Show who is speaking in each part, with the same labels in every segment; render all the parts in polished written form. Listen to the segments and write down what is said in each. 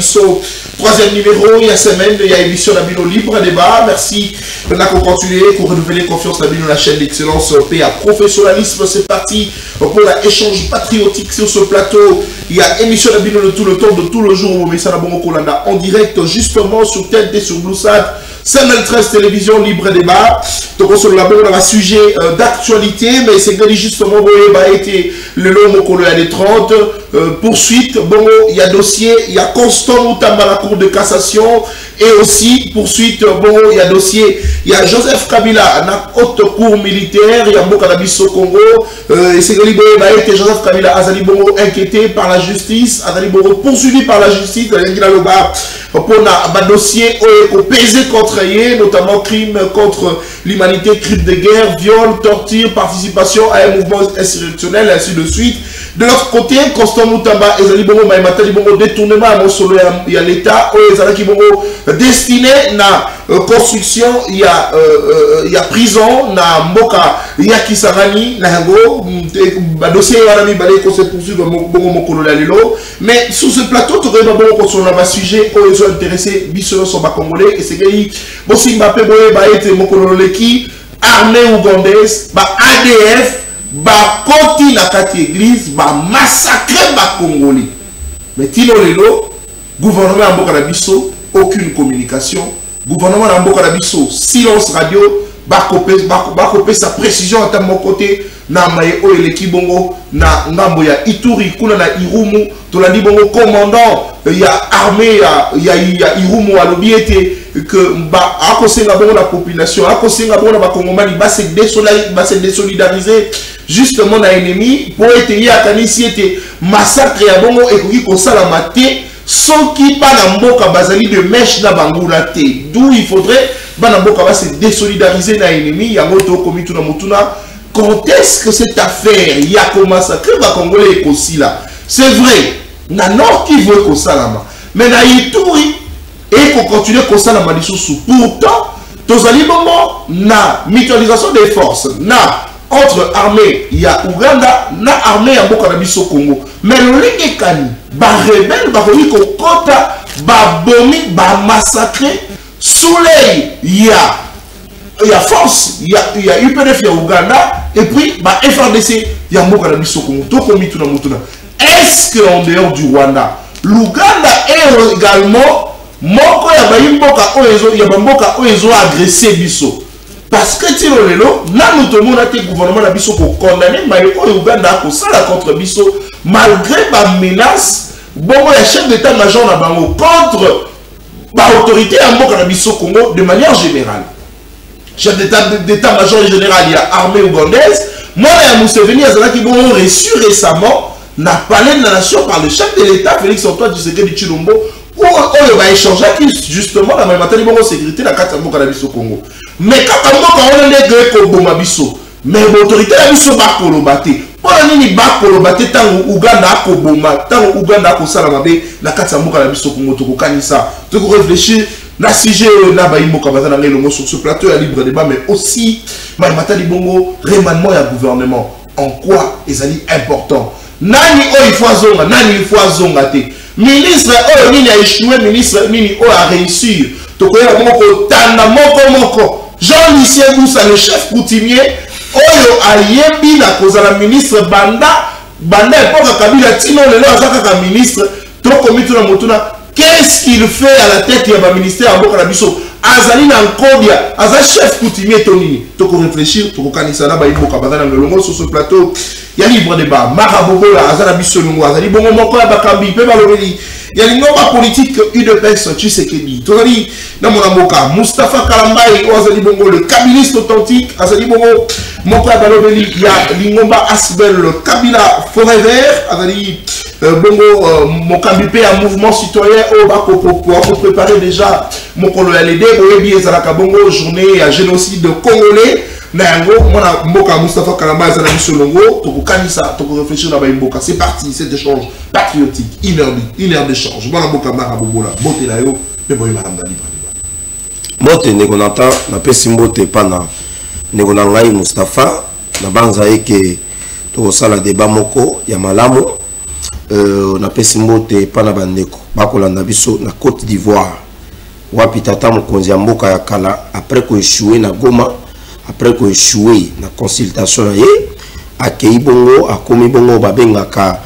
Speaker 1: Bisso. Troisième numéro, il y a semaine, il y a émission Nabino Libre Débat. Merci de continuer pour renouveler confiance Nabino, la chaîne d'excellence PA Professionnalisme. C'est parti pour l'échange patriotique sur ce plateau. Il y a émission Nabino de tout le temps, de tout le jour. Au Messana Bongo Kolanda en direct, justement sur TNT, sur Bloussad. 513 télévision libre débat. Donc on se l'a dans un sujet d'actualité, mais c'est que justement a été le long au des 30 poursuite. Bon, il y a dossier, il y a Constant Moutamba à la Cour de cassation et aussi poursuite. Bon, il y a dossier, il y a Joseph Kabila à la haute cour militaire. Il y a Mokanabiso au Congo. Et c'est que Joseph Kabila Azali Bongo inquiété par la justice, Azali Bongo poursuivi par la justice. Pour un dossier pesé contre eux, notamment crimes contre l'humanité, crimes de guerre, viol, torture, participation à un mouvement insurrectionnel, ainsi de suite. De l'autre côté, Constant Moutamba et Zali Bongo Maïmatali Bongo détournement à Mosolo, il y a l'État, et Zalaki Bongo destiné à construction, il y a prison, na Mboka, il y a Kisarani, na Hango, dossier Warami Balé qu'on se poursuit Bongo Mokolo Lalilo. Mais sous ce plateau, tu aurais Bongo sur un sujet où ils sont intéressés, Bissolo sont pas congolais, et c'est que Bossi Mbappé Boye Baete Mokolo Leki, armée ougandaise, ADF, koti na kati église, massacrer Congolais. Mais Tino Lelo, gouvernement Mboka na biso, aucune communication. Gouvernement Mboka na biso, silence radio, bakopé sa précision à mon côté. Na maye o eleki bongo na ngambo ya Ituri kuna na Irumu to la di bongo commandant ya armée ya Irumu alobi ete que ba akosenga bongo la population akosenga bongo ba kongomani ba se désolidariser justement na ennemi pour ete ya kanisi ete massacre ya bongo ekoki kosala mate soki bana mboka bazali de mèche na bangula te, d'où il faudrait bana mboka ba se désolidariser na ennemi yango to komi tuna mutuna. Quand est-ce que cette affaire, il y a commencé à créer Congolais aussi là? C'est vrai, na Nord qui veut qu'on salama, mais na Ituri et qu'on continue qu'on salama des sous. Pourtant, tous les moments, na mutualisation des forces, na entre armées, il y a Ouganda, na armée à Bokanabiso Congo. Mais le Ligekani, ba rebelle, ba ko kota, ba bomi, ba massacré, soleil, il y a force, il y a UPDF, il y a Ouganda, et puis bah, FRDC, il y a Mokanabiso Congo. Est-ce qu'en dehors du Rwanda, l'Ouganda est également Moko il y a Mboka Oezo agressé Biso? Parce que Tino Lelo, nous tout le monde a été gouvernement de Biso pour condamner, mais Ouganda a ça contre Biso, malgré la menace, bon, il y a chef d'état-major contre l'autorité à Mokanabiso Congo de manière générale. Chef d'état-major général, il y a armée ougandaise. Moi, il y a Museveni, qui ont reçu récemment la palais de la nation par le chef de l'État, Félix Antoine Tshisekedi Tshilombo, où on va échanger justement la même matériel de sécurité dans la Mboka Congo. Mais quand on a des Congo Mabiso, mais l'autorité a mis ce bac pour le battre. Pour la bac pour le battre, tant Ouganda a Koboma, tant Ouganda a Salamabe, la Mboka Congo, tu connais ça. Tu peux réfléchir. Na sujet na baïmo kabazana ngelongo sur ce plateau à libre débat, mais aussi Maïmatali Bongo remaniement et gouvernement. En quoi est important? Nani o ifazonga, nani ifazonga te. Ministre o nini a échoué, ministre nini o a réussi. Tokoya moko tanda moko. Jean-Lucien Boussa, le chef coutumier, oyo a yebi la cause la ministre banda epoka Kabila tino lelo azaka ministre toko mituna motuna. Qu'est-ce qu'il fait à la tête du ministère à Bokanabiso? Azali Nankodia, Azali chef coutumier Tonini. Tu peux réfléchir, tu peux canaliser là, sur ce plateau. Il y a libre débat. Marabobola, Azali Bissongo, Azali Bongo Moko, Bakambi, Pebalori. Il y a une nouvelle politique UDPS, tu sais qu'il dit. Tu as dit, dans mon avocat, Mustafa Kalambaye, Azali Bongo, le kabiliste authentique, Azali Bongo, Moko Balobeli, il y a Lingomba Asbel, le Kabila Forêt Vert, Azali Bongo, Mokambipé, un mouvement citoyen, pour préparer déjà mon colonel Boyebi Ezalaka Bongo, journée à génocide congolais. Nango, mona Mboka Mustafa Kalamba Ezalaki Solongo, tu peux réfléchir dans Mboka. C'est parti, cet échange patriotique, une heure d'échange. Voilà Mboka Marabobola, Bote Layo, mais bon, Madame Dali.
Speaker 2: Bote, Negonata, na Pesimbote, Pana, Negonangai Mustafa, na Banza Eke, tu as la débat Moko, Yamalamo. na pesi mbote pa na bandeko bakolanda biso na Côte d'Ivoire wapi tata mokonzi ya mboka ya kala après ko échouer na Goma, après ko échouer na consultation na ye akei bongo akomi bongo babengaka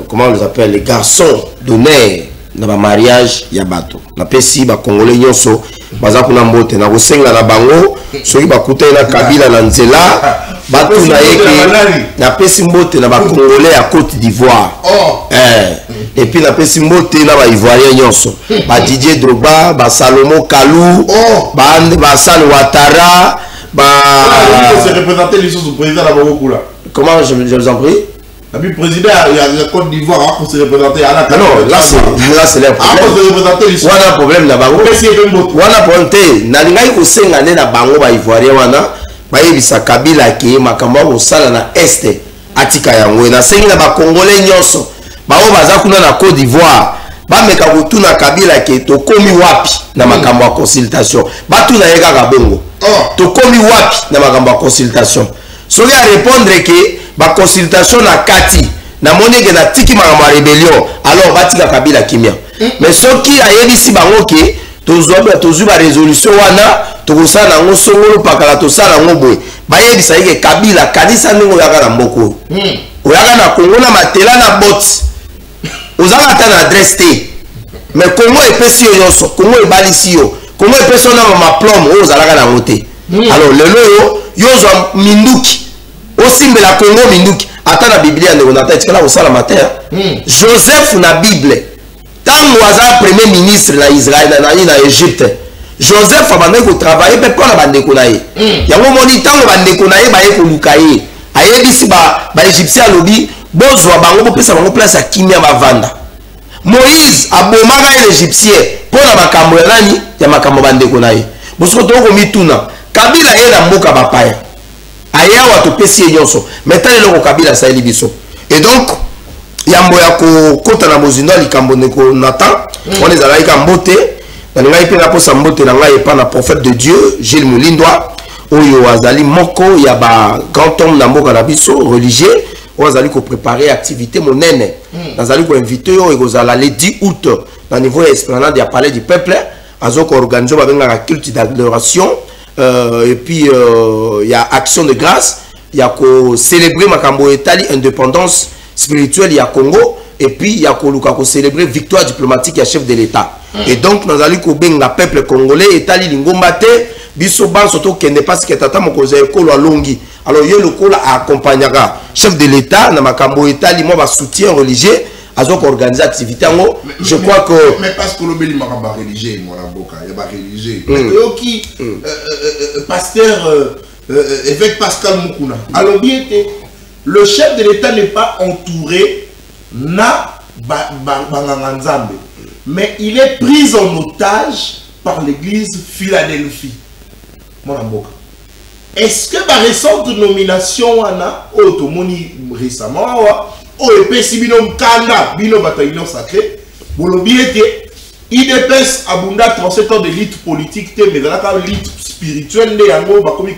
Speaker 2: comment on les appelle, les garçons d'honneur na ba mariage ya bato na pesi ba congolais nyonso baza kuna mbote na kosenga na bango soki bakutana na kabila na nzela batu na yeke na pesi mbote na ba congolais ya Côte d'Ivoire et puis na pesi mbote na ba ivoirien nyonso ba Didier Drogba, ba Salomo Kalou, ba San Ouattara, ba
Speaker 1: c'est représenté les choses au président la Bango là.
Speaker 2: Comment je vous en prie?
Speaker 1: Le président, il y a la Côte d'Ivoire pour se représenter à la
Speaker 2: non, là c'est leur problème.
Speaker 1: Pour se représenter les choses.
Speaker 2: On a un problème là-bas. On a problème. Nalingai ko senga na bango ba ivoirien wana ba yebisa Kabila ki makamba ko sala na este atika yango na sengi na ba congolais nyonso ba o baza kuna na Côte d'Ivoire ba meka ko tuna Kabila ki to komi wapi na makambo ya consultation ba tuna yeka ka bongo to komi wapi na makambo ya consultation so ya répondre que ba consultation na kati na moneke na tiki makambo ya rébellion alors batika Kabila kimia mais soki ayebisi bango ke tozwa ba résolution wana tokosala nango songolo pakala tosala nango boye bayebisa yeke Kabila kanisa ndenge oyaka na mboko oyaka na Congo na matela na bot ozala ata na adresse te mais Congo epesi yo nyonso Congo ebalisi yo Congo epesi yo na maplome oyo ozalaka nango te alors lelo yo ozwa minduki osimbela Congo minduki ata na biblia ndeko na ta etikala kosala matin Joseph na bible tango aza premier ministre na Israël na Égypte Joseph abandaki kotravaille mpe mpona bandeko na ye yango moni ntango bandeko na ye baye koluka ye ayebisi baégyptien alobi bozwa bango bopesa bango place ya kimia bavanda Moïse abomaka ye l'égyptien mpona makambo ya nani ya makambo bandeko na ye bosoko tokomituna Kabila ye na mboka bapaya ayawa topesi ye nyonso mais tala eloko Kabila asaleli biso et donc yambo ya kokota na bozindo ya likambo ndeko Nathan wana ezalaki ka mbote na ngai pe naposa mbote na ngai epa na prophète de Dieu Gilles Mulindwa oyo azali moko ya ba grand homme na mboka na biso religieux oyo azali ko préparer activité monene nazali ko inviter yo ekozala le 10 août na niveau ya esplanade ya palais du peuple azoko organiser ba benga culte d'adoration et puis il y a action de grâce il y a ko célébrer makambo etali indépendance spirituelle ya Congo et puis il y a ko célébrer victoire diplomatique ya chef de l'État et donc nous allons ko benga peuple congolais etali lingomba te biso banso to kende parce que tata mokoza ekolo alongi alors yo lokola accompagnera chef de l'État na makambo etali mo ba soutien religieux azoko organiser activité ngo je crois que
Speaker 1: mais parce que l'obéli makamba religieux moi na boka ya ba religieux mais qui pasteur évêque Pascal Mukuna alors bien le chef de l'État n'est pas entouré na banganzambe mais il est pris en otage par l'église Philadelphie mon amboka. Est-ce que ma récente nomination wana automoni récemment o epesi bino mkanda bino bataillon sacré bolobiete IDPS abunda 37 ans d'élite politique te mais la élite spirituelle de yango bakomi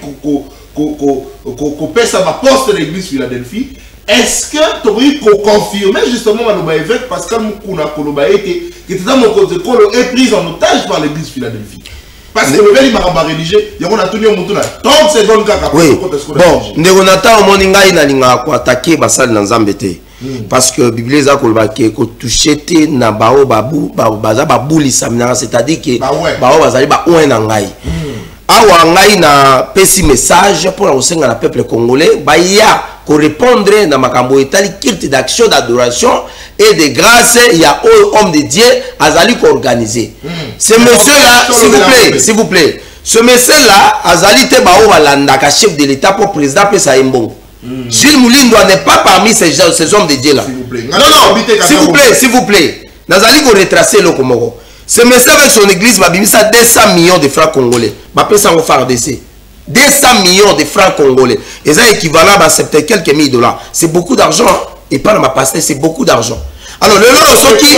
Speaker 1: ko pesa ba poste de l'église Philadelphie. Est-ce que tu peux confirmer justement à évêque Pascal Mukuna Koloba était que Kolo est pris en otage par l'église Philadelphie? Parce que le bel maraba religieux, il y a tenu au mouton 30 secondes kaka.
Speaker 2: Oui. Bon, Ndegonata au moninga inalinga ko attaquer basal na Nzambete. Parce que Bible za Koloba ke ko touchete na bao babu baza babuli samina c'est-à-dire que bao bazali ba ouen na ngai. Awa ngai na pesi message pour la na peuple congolais ba ya pour répondre dans makambo etali culte d'action d'adoration et de grâce il y a homme de Dieu azali ko organiser ce monsieur là s'il vous plaît ce monsieur là azali te ba o balanda ka chef de l'état pour président pesa imbongo Gilles Mulindwa n'est pas parmi ces hommes de Dieu là non s'il vous plaît nazali ko retracer le komoko ce monsieur avec son église babimisa 200 millions de francs congolais ba pesa ngo FARDC 200 millions de francs congolais. Et ça équivalent à 70 quelques mille $. C'est beaucoup d'argent. Et pas dans ma pasteur, c'est beaucoup d'argent. Alors, le lot qui.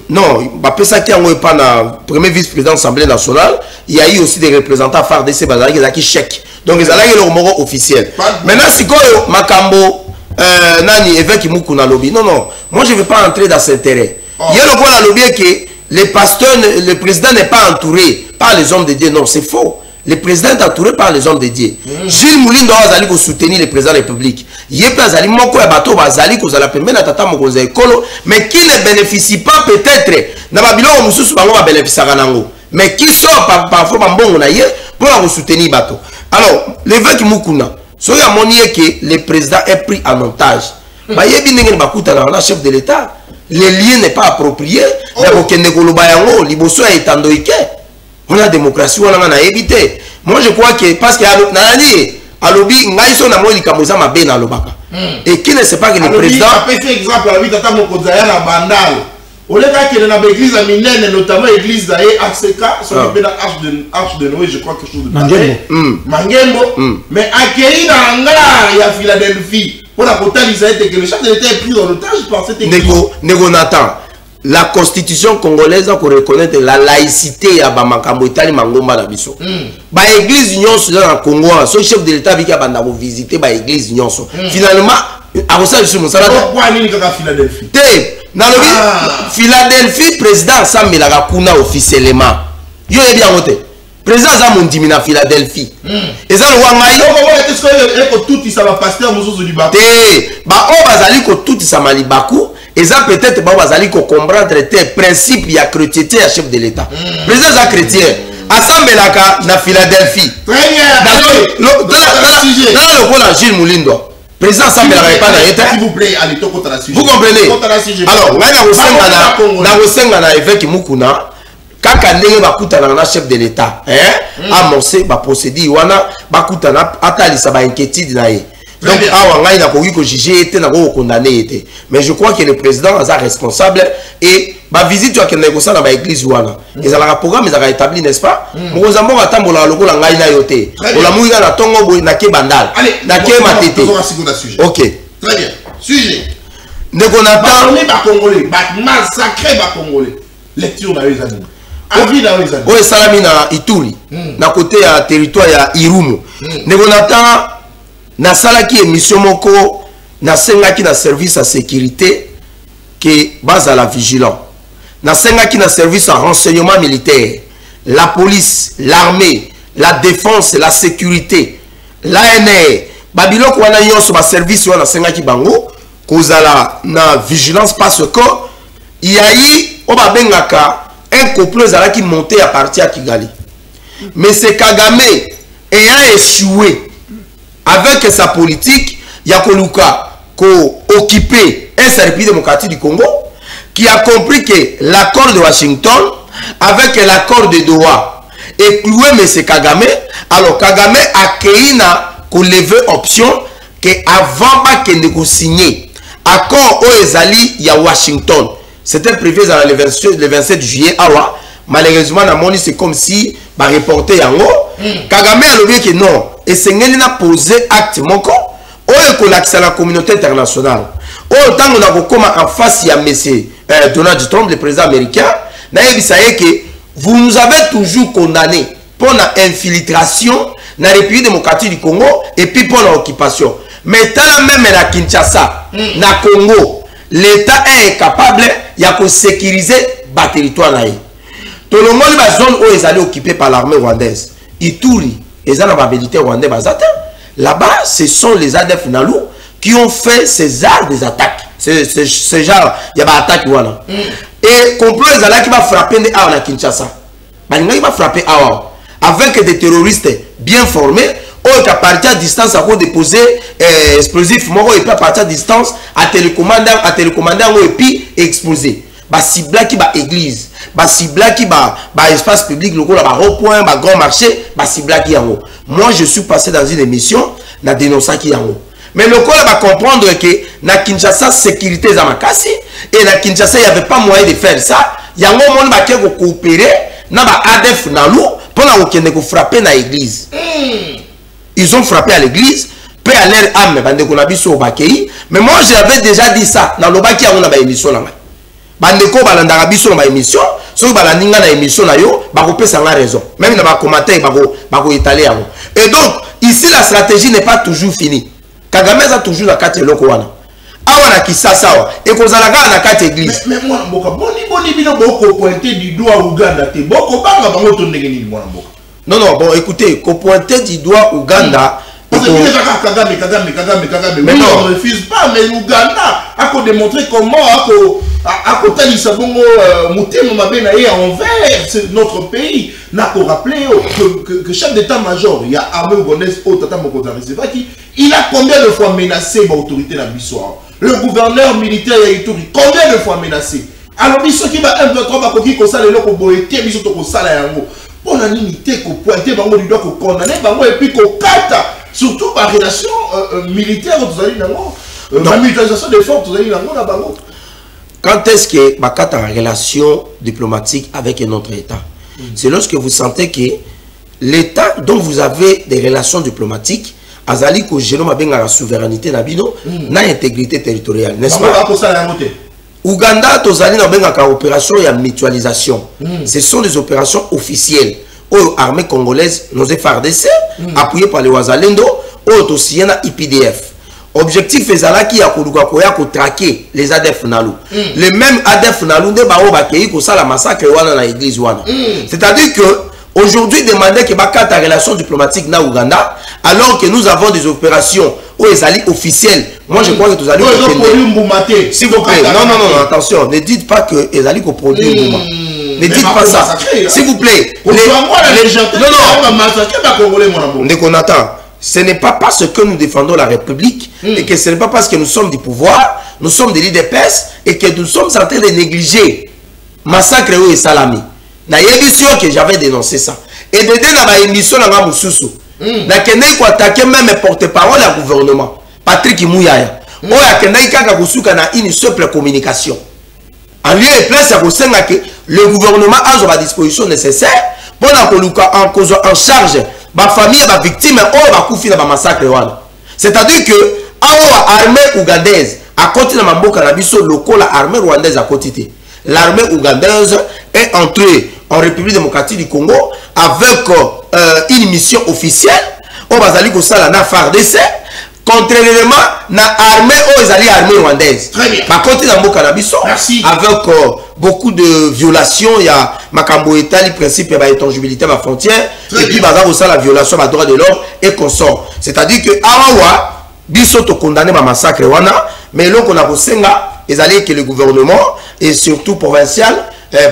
Speaker 2: Non, ça qui a pas dans premier vice-président de l'Assemblée nationale, il y a eu aussi des représentants FARDC qui chèque. Donc, ils ont eu leur mot officiel. Maintenant, si quoi, Makambo, nani évêque Mukuna lobby. Non, non. Moi, je ne veux pas entrer dans cet intérêt. Il y a le point à lobby que les pasteurs, le président n'est pas entouré par les hommes de Dieu. Non, c'est faux. Le président est entouré par les hommes de Dieu. Gilles Moulindo Azali pour soutenir le président de la République. Yépe Azali Moko et Bato Azali pour la première tata Mokoza Ekolo, mais qui ne bénéficie pas peut-être. N'a pas bilo Moussous Bango va bénéficier à Nango. Mais qui sort parfois Bambon Naye pour la soutenir Bato. Alors, l'évêque Mukuna, soyez à monier que le président est pris en otage. Bah yébi n'engel bakuta na chef de l'État. Le lien n'est pas approprié. D'abord que Nekolo Bayango, Liboso est étandoïque. On a la démocratie, on a évité. Moi, je crois que, parce qu'il y a un lobby, et qui ne sait pas que le président.
Speaker 1: Par exemple, à Tata Mokozaya, la Bandal. Au lieu qu'il y ait l'église à Minen, notamment l'église d'ACK, sur l'Arche de Noé, je crois que chose de Mangembo. Mais accueilli dans l'Angara, il y a Philadelphie. Pour la potalisation, que le chef de l'État est pris en otage par cette église.
Speaker 2: Nego Nathan. La constitution congolaise pour reconnaître la laïcité à Bamakambo Itali Mangomba na biso. Ba église union dans le Congo, ce chef de l'État vient banda visiter ba église union. Finalement, à ça je suis mon salaire.
Speaker 1: Pourquoi ni ka Philadelphie?
Speaker 2: Dans le Philadelphie président Sam la kuna officiellement. Yo est bien voté. Président Sam Ndimi na Philadelphie. Et ça le wangai.
Speaker 1: Est-ce que tout ça va pasteur Moussou du Baku?
Speaker 2: Ba o bazali ko tout ça malibaku. Et ça peut-être bazali ko comprendre les principes ya chrétienté à chef de l'État. Président Jacques Chrétien assemblée na Philadelphie.
Speaker 1: Très bien.
Speaker 2: Dans le rôle Gilles Moulindo. Président assemblée pas na état.
Speaker 1: S'il vous plaît, allez to contre la sujet.
Speaker 2: Vous comprenez? Alors, na osenga na évêque Mukuna kaka ndenge bakutana na chef de l'État, amorcer ba procédure wana bakutana atalisa ba inquiétude na ye. Donc, il n'a pas juger été condamné. Mais je crois que le président est responsable et ma visite tu as négocié dans l'église ouana. Ils ont un programme, ils ont établi, n'est-ce pas? Nous avons attendre la logo la ngaina yote. On la mouilla la tongo boy na ke bandal. Na ke matete. Ok.
Speaker 1: Très bien. Sujet.
Speaker 2: Negonata.
Speaker 1: On est pas congolais, pas massacré pas congolais. Lecture na les amis. Avis na les amis.
Speaker 2: Ouais, salami na Ituri. Na côté à territoire ya Irumu. Negonata. Nasalaki émission moko nasengaki na service à sécurité que base à la vigilance. Nasengaki na service à renseignement militaire, la police, l'armée, la défense, la sécurité, l'ANR. Babiloko wana nyonso ba service wana nasengaki bango kozala na vigilance parce que il y a eu obabengaka un complot zalaki monté à partir à Kigali. Mais c'est Kagame ayant échoué avec sa politique, Yakoluka, qui a occupé la République démocratique du Congo, qui a compris que l'accord de Washington, avec l'accord de Doha, et cloué M. Kagame, alors Kagame a créé une option que avant de signer l'accord au Ezali, il y a Washington. C'était prévu le 27 juillet. Alors, malheureusement, c'est comme si bah, reporté en haut. Kagame a dit que non. Et c'est qu'il a posé acte moko. Ou est la communauté internationale. Ou tant qu'on a comme en face il y a M. Donald Trump, le président américain. Que vous nous avez toujours condamné pour l'infiltration dans la République démocratique du Congo et puis pour l'occupation. Mais tant même la Kinshasa, na Congo, l'État est incapable de sécuriser le territoire. Tout le monde est zone où ils allaient occupés par l'armée rwandaise. Ituri, ils ont la militaire rwandais. Là-bas, ce sont les ADF Nalou qui ont fait ces arts des attaques. Ce genre, il y a des attaques. Et complot, ils allaient qui va frapper à Kinshasa. Ils vont frapper avec des terroristes bien formés. Ou à partir de distance, à déposer explosifs, et puis à partir de distance, à télécommandant et puis exploser. Bah cible qui va église, bah cible qui va espace public, le rond-point, grand marché, bah cible qui en haut. Moi je suis passé dans une émission, na dénoncé qui en haut. Mais le corps va comprendre que na Kinshasa sécurité za makasi et na Kinshasa il y avait pas moyen de faire ça. Il y a un monde qui va coopérer, na ba ADF Nalou pour la okende ko frapper na église. Ils ont frappé à l'église, paix à leur âme, bande ko na biso au bakei. Mais moi j'avais déjà dit ça dans le baki on a ba émission là. Bandeko balandaka biso na émission, soki balandinga na émission na yo, bakopesa nga raison. Même na ba commentaire bako étaler yango. Et donc ici la stratégie n'est pas toujours finie. Kagame a toujours la carte loko wana. Awana Kisasa et kozalaka na carte église.
Speaker 1: Mais moi mboka boni bino boko pointer du doigt Ouganda te. Boko banga bango to ndenge ni moi mboka.
Speaker 2: Non, bon, écoutez, qu'on pointait du doigt Ouganda.
Speaker 1: Parce que Kagame. Mais non, on ne refuse pas, mais Ouganda a démontré comment a côté Sabongo Moutemo Mabena est envers notre pays. N'a qu'à rappeler que chef d'état-major, il y a armée ougandaise au Tata Mokozari Sevaki, il a combien de fois menacé l'autorité de la Bissoire. Le gouverneur militaire Yaituri, combien de fois menacé. Alors, Bissot qui va un peu trop à Koki Kosala et l'autre Boété, Bissot Kosala et Yango. On a limité qu'on pointait bango du doigt qu'on condamnait bango et puis qu'on cata surtout par relation militaire aux alliés nango la mutualisation des forces aux alliés nango na bango.
Speaker 2: Quand est-ce que bakata en relation diplomatique avec un autre État? C'est lorsque vous sentez que l'État dont vous avez des relations diplomatiques azali ko génome avec la souveraineté nabino na intégrité territoriale, n'est-ce pas? Ouganda, tozali na benga ka opération ya mutualisation. Ce sont des opérations officielles. L'armée congolaise, nos FARDC, appuyée par les Wazalendo, aussi na IPDF. Objectif ezalaki ya koluka koya ko traquer les ADF Nalu. Les mêmes ADF Nalu ne ba obakei ko sala massacre wana na église wana. C'est-à-dire que aujourd'hui demander que bakata relation diplomatique na Ouganda alors que nous avons des opérations où ils allaient officielles. Moi je crois que tous allez s'il vous plaît. Non, attention, ne dites pas que ils allaient produire Mbouma. Ne dites pas ça. S'il vous plaît. Non. Ce n'est pas parce que nous défendons la République et que ce n'est pas parce que nous sommes du pouvoir, nous sommes des leaders et que nous sommes en train de négliger massacre et salami. Na émission que j'avais dénoncé ça. Et de dans la émission na Moussoussou. Na kende ko attaquer même porte-parole du gouvernement. Patrick Mouyaya. Oya kende kaka kusuka na une simple communication. En lieu et place à kosenga que le gouvernement a à disposition nécessaire pour en charge ma famille ma victime ou ma koufi na massacre wana. C'est-à-dire que l'armée ougandaise à côté de Mamboka na biso lokola armée rwandaise à côté. L'armée ougandaise est entrée en République démocratique du Congo avec une mission officielle au Bazali Kosala na FARDC contrairement na armée aux alliés armée rwandaise.
Speaker 1: Très bien.
Speaker 2: Par contre dans Mboka na biso avec beaucoup de violations, il y a Makambo État, le principe de l'intangibilité de la frontière et puis bazar aussi la violation des droits de l'homme et consort. C'est-à-dire que awa biso to condamné ma massacre wana mais là qu'on a kosenga ils allaient que le gouvernement et surtout provincial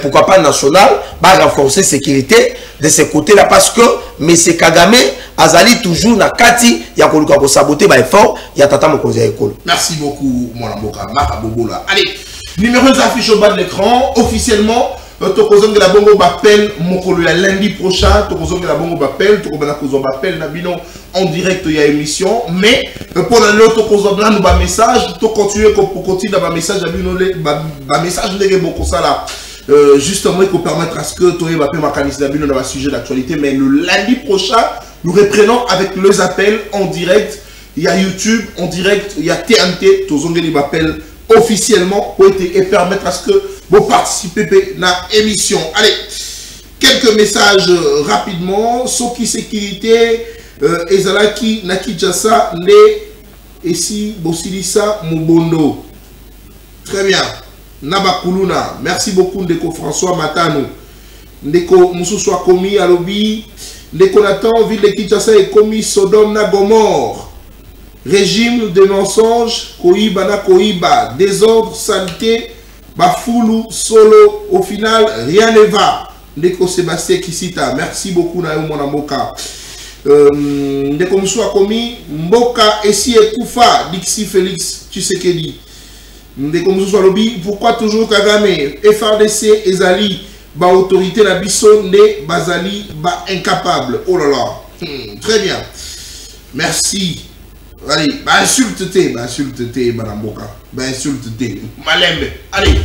Speaker 2: pourquoi pas national va renforcer la sécurité de ce côté-là parce que M. Kagame azali toujours na kati ya koluka ko saboter ba effort ya tata mokonzi ya ekolo.
Speaker 1: Merci beaucoup mon Mboka Maka Bobola. Allez, numéro affiche au bas de l'écran officiellement Tokozonge la bongo bapel mokolo ya lundi prochain Tokozonge la bongo bapel Tokobana kozon bapel na bino en direct ya émission mais pour le Tokozonge nous ba message to continuer pour continuer ba message à bino ba message ndenge boko sala justement il faut permettre à ce que Toye va faire ma sujet d'actualité mais le lundi prochain nous reprenons avec les appels en direct. Il y a YouTube en direct, il y a TNT, Tozongeli m'appelle officiellement pour et permettre à ce que vous participez à l'émission. Allez, quelques messages rapidement. Soki sécurité, Ezalaki, Nakijasa, Ne, Essi, Bosilisa, Mubondo. Très bien. Nabakuluna, merci beaucoup Ndeko François Matano. Ndeko Moussou commis à lobby. Ndeko Nathan, ville de Kinshasa est commis Sodome na Gomorre. Régime de mensonges, Koiba na Koiba. Désordre, saleté, Bafoulou, solo. Au final, rien ne va. Ndeko Sébastien Kisita, merci beaucoup na mon Mboka. Ndeko Moussou commis Mboka Essi et Koufa, Dixi Félix Tshisekedi. Ndeko Moussou lobby, pourquoi toujours Kagame, FARDC, Ezali, ba autorité la biso ne bazali ba incapable. Oh là là. Très bien. Merci. Allez, bah insulte-te, Madame Boka. Bah insulte-te. Malembe. Allez.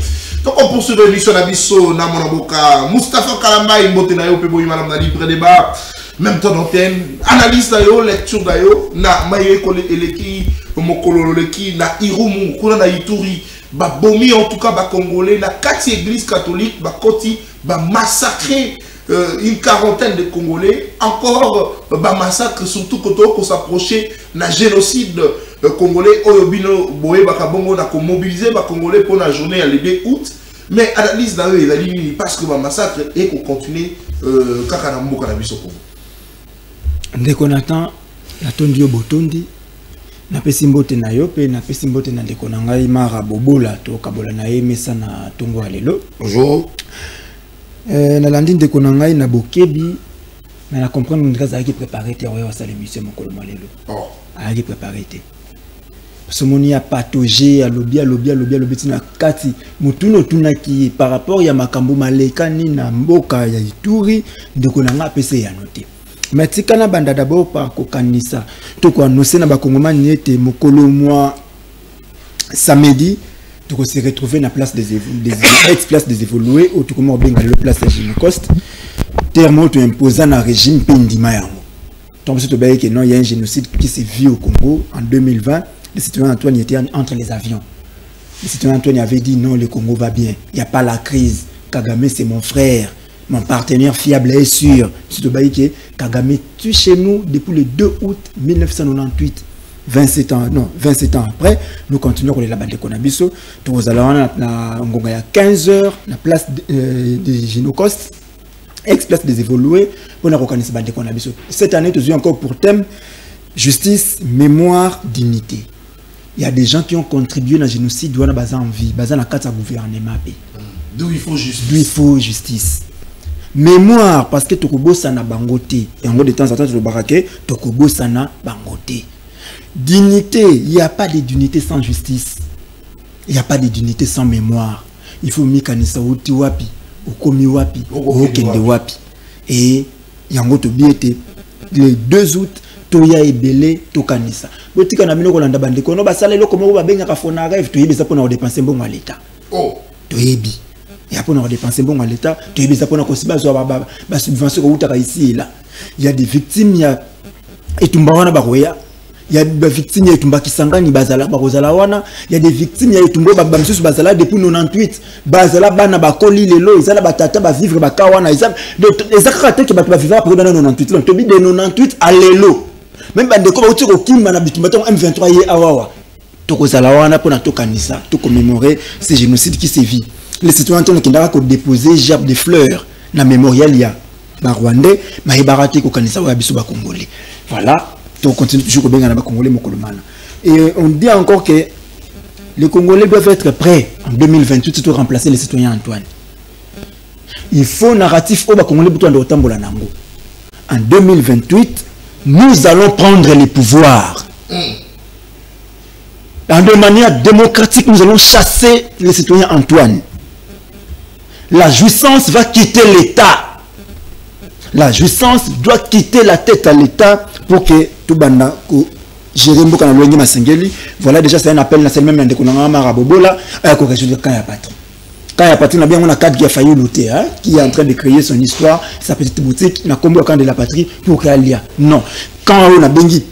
Speaker 1: Donc on poursuit l'émission la biso na Madame Boka. Moustapha Kalamba imbote na yo pe boyi Madame Nali près débat. Même temps d'antenne. Analyse d'ailleurs, lecture d'ailleurs. Na maye kole eleki mokolo leki na Irumu kuna na Ituri. Ba bomi en tout cas ba congolais na kati église catholique ba koti ba massacrer une quarantaine de Congolais encore ba massacre surtout quand on s'approchait na génocide Congolais, Oyobino, Boé, Bakabongo, n'a mobilisé les Congolais pour la journée le 2 août. Mais à la liste d'eux, il a dit parce que le massacre et qu'on continue Kakanambo Kanabiso Congo.
Speaker 3: Dès qu'on attend, la tondi au botondi, na pesimbote na yo pe na pesimbote na ndeko na ngai mara bobola to kabola na ye mesa na tongo alelo.
Speaker 2: Bonjour.
Speaker 3: Na landi ndeko na ngai na bokebi mais na comprendre ndika za ki préparer te oyo sa l'émission mokolo malelo.
Speaker 1: Oh.
Speaker 3: A ki préparer te. Somoni a patauger à lobby tina kati mutuno tuna ki par rapport ya makambo malekani na mboka ya Ituri ndeko na nga pese ya noter. Mais tikana banda d'abord par kokanisa to ko annoncer na bakongomani ete mokolo moi samedi to ko se retrouver na place des ex-place des évolués au to ko benga le place de Jimocost terme to imposant na régime pendima yango. Donc c'est to baye que non il y a un génocide qui s'est vu au Congo en 2020. Le citoyen Antoine était entre les avions. Le citoyen Antoine avait dit non, le Congo va bien, il n'y a pas la crise. Kagame c'est mon frère. Mon partenaire fiable est sûr. C'est au bail que Kagame tue chez nous depuis le 2 août 1998. 27 ans après, nous continuons avec la bande de Konabiso. Nous allons à 15h, la place de Jimocost, ex-place des évolués, pour nous reconnaître la bande de Konabiso. Cette année, nous avons encore pour thème justice, mémoire, dignité. Il y a des gens qui ont contribué à la génocide, qui ont basé en vie, basé dans le gouvernement.
Speaker 1: D'où il faut justice.
Speaker 3: D'où il faut justice. Mémoire, parce que Tokobo sana bangote. Et en gros, de temps en temps, le baraké, Tokobo sana bangote. Dignité, il n'y a pas de dignité sans justice. Il n'y a pas de dignité sans mémoire. Il faut mikanisa uti wapi, ukomi wapi, okende wapi. Et yango to biete le 2 août, toya ebele tokanisa. Botika na mino ko landa bande ko no basala eloko moko ba benga ka fona rêve to yebisa pona dépenser mbongo à l'état.
Speaker 1: Oh,
Speaker 3: to yebi. Ya pona dépenser mbongo à l'état, to yebisa pona ko siba zo ba subvention ko utaka ici et là. Il y a des victimes, il y a etumba wana ba koya. Il y a des victimes, il y a etumba kisangani bazala ba kozala wana. Il y a des victimes, il y a etumba ba msusu bazala depuis 98. Bazala bana ba koli lelo, izala ba tata ba vivre ba kawana, izala ezaka te ba vivre après dans 98. Donc to bi de 98 à lelo. Même bande ko ba uti ko kimba na bitumba ton M23 ye awawa. To kozala wana pona to kanisa, to commémorer ce génocide qui s'est vu. Les citoyens qui ont déposé gerbe de fleurs na mémorial ya ba Rwandais, ma ibarati ko kanisa wa biso ba Congolais. Voilà, on continue toujours au Benga na ba Congolais mokolomana. Et on dit encore que les Congolais doivent être prêts en 2028 pour remplacer les citoyens Antoine. Il faut narratif au ba Congolais pour ndo tambola nango. En 2028, nous allons prendre les pouvoirs. De manière démocratique, nous allons chasser les citoyens Antoine. La jouissance va quitter l'État. La jouissance doit quitter la tête à l'État pour que tout banda Jérémy Bokanalogne Masengeli. Voilà, déjà c'est un appel national même dans le Marabobola à la résoudre Kaya Patri. Kaya Patri, on a bien un cadre qui a failli lutter, hein, qui est en train de créer son histoire, sa petite boutique, n'a comblé au camp de la patrie pour qu'il y a. Non. Quand on a Bengi,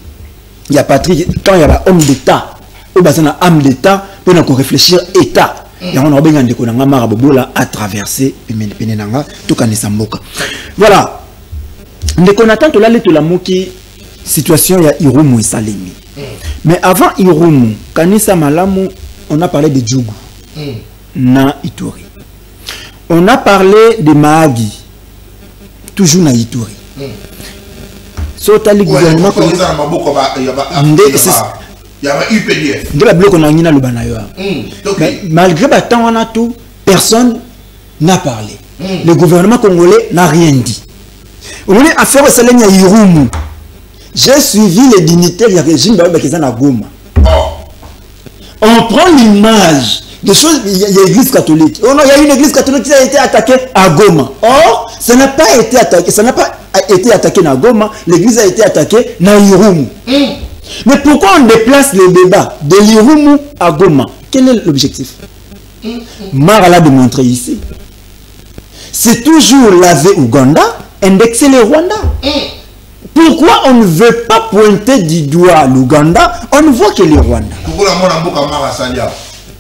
Speaker 3: il y a patrie, quand il y a un homme d'État, au bassin d'un âme d'État, pour nous réfléchir État. Et on a bien des qu'on a Marabobola à traverser Penenanga, tout comme les Samboka. Voilà. Mais qu'on attend tout là, tout la moki situation, il y a Irumu et Salemi. Mais avant Irumu, Kanisa Malamu, on a parlé de Djougou. Na Ituri. On a parlé de Mahagi. Toujours na Ituri. So tali gouvernement
Speaker 1: il y a un UPDF.
Speaker 3: Malgré le temps, on a tout, personne n'a parlé. Le gouvernement congolais n'a rien dit. On a affaire au Salemi à Irumu. J'ai suivi les dignitaires du régime de Goma. On prend l'image des choses. Il y a l'église catholique. Oh non, il y a une église catholique qui a été attaquée à Goma. Or, ça n'a pas été attaqué. Ça n'a pas été attaqué à Goma. L'église a été attaquée à Irumu. Mais pourquoi on déplace le débat de l'Irumu à Goma? Quel est l'objectif? Mara l'a démontré ici. C'est toujours laver Ouganda, indexer le Rwanda. Pourquoi on ne veut pas pointer du doigt l'Ouganda? On ne voit que le Rwanda.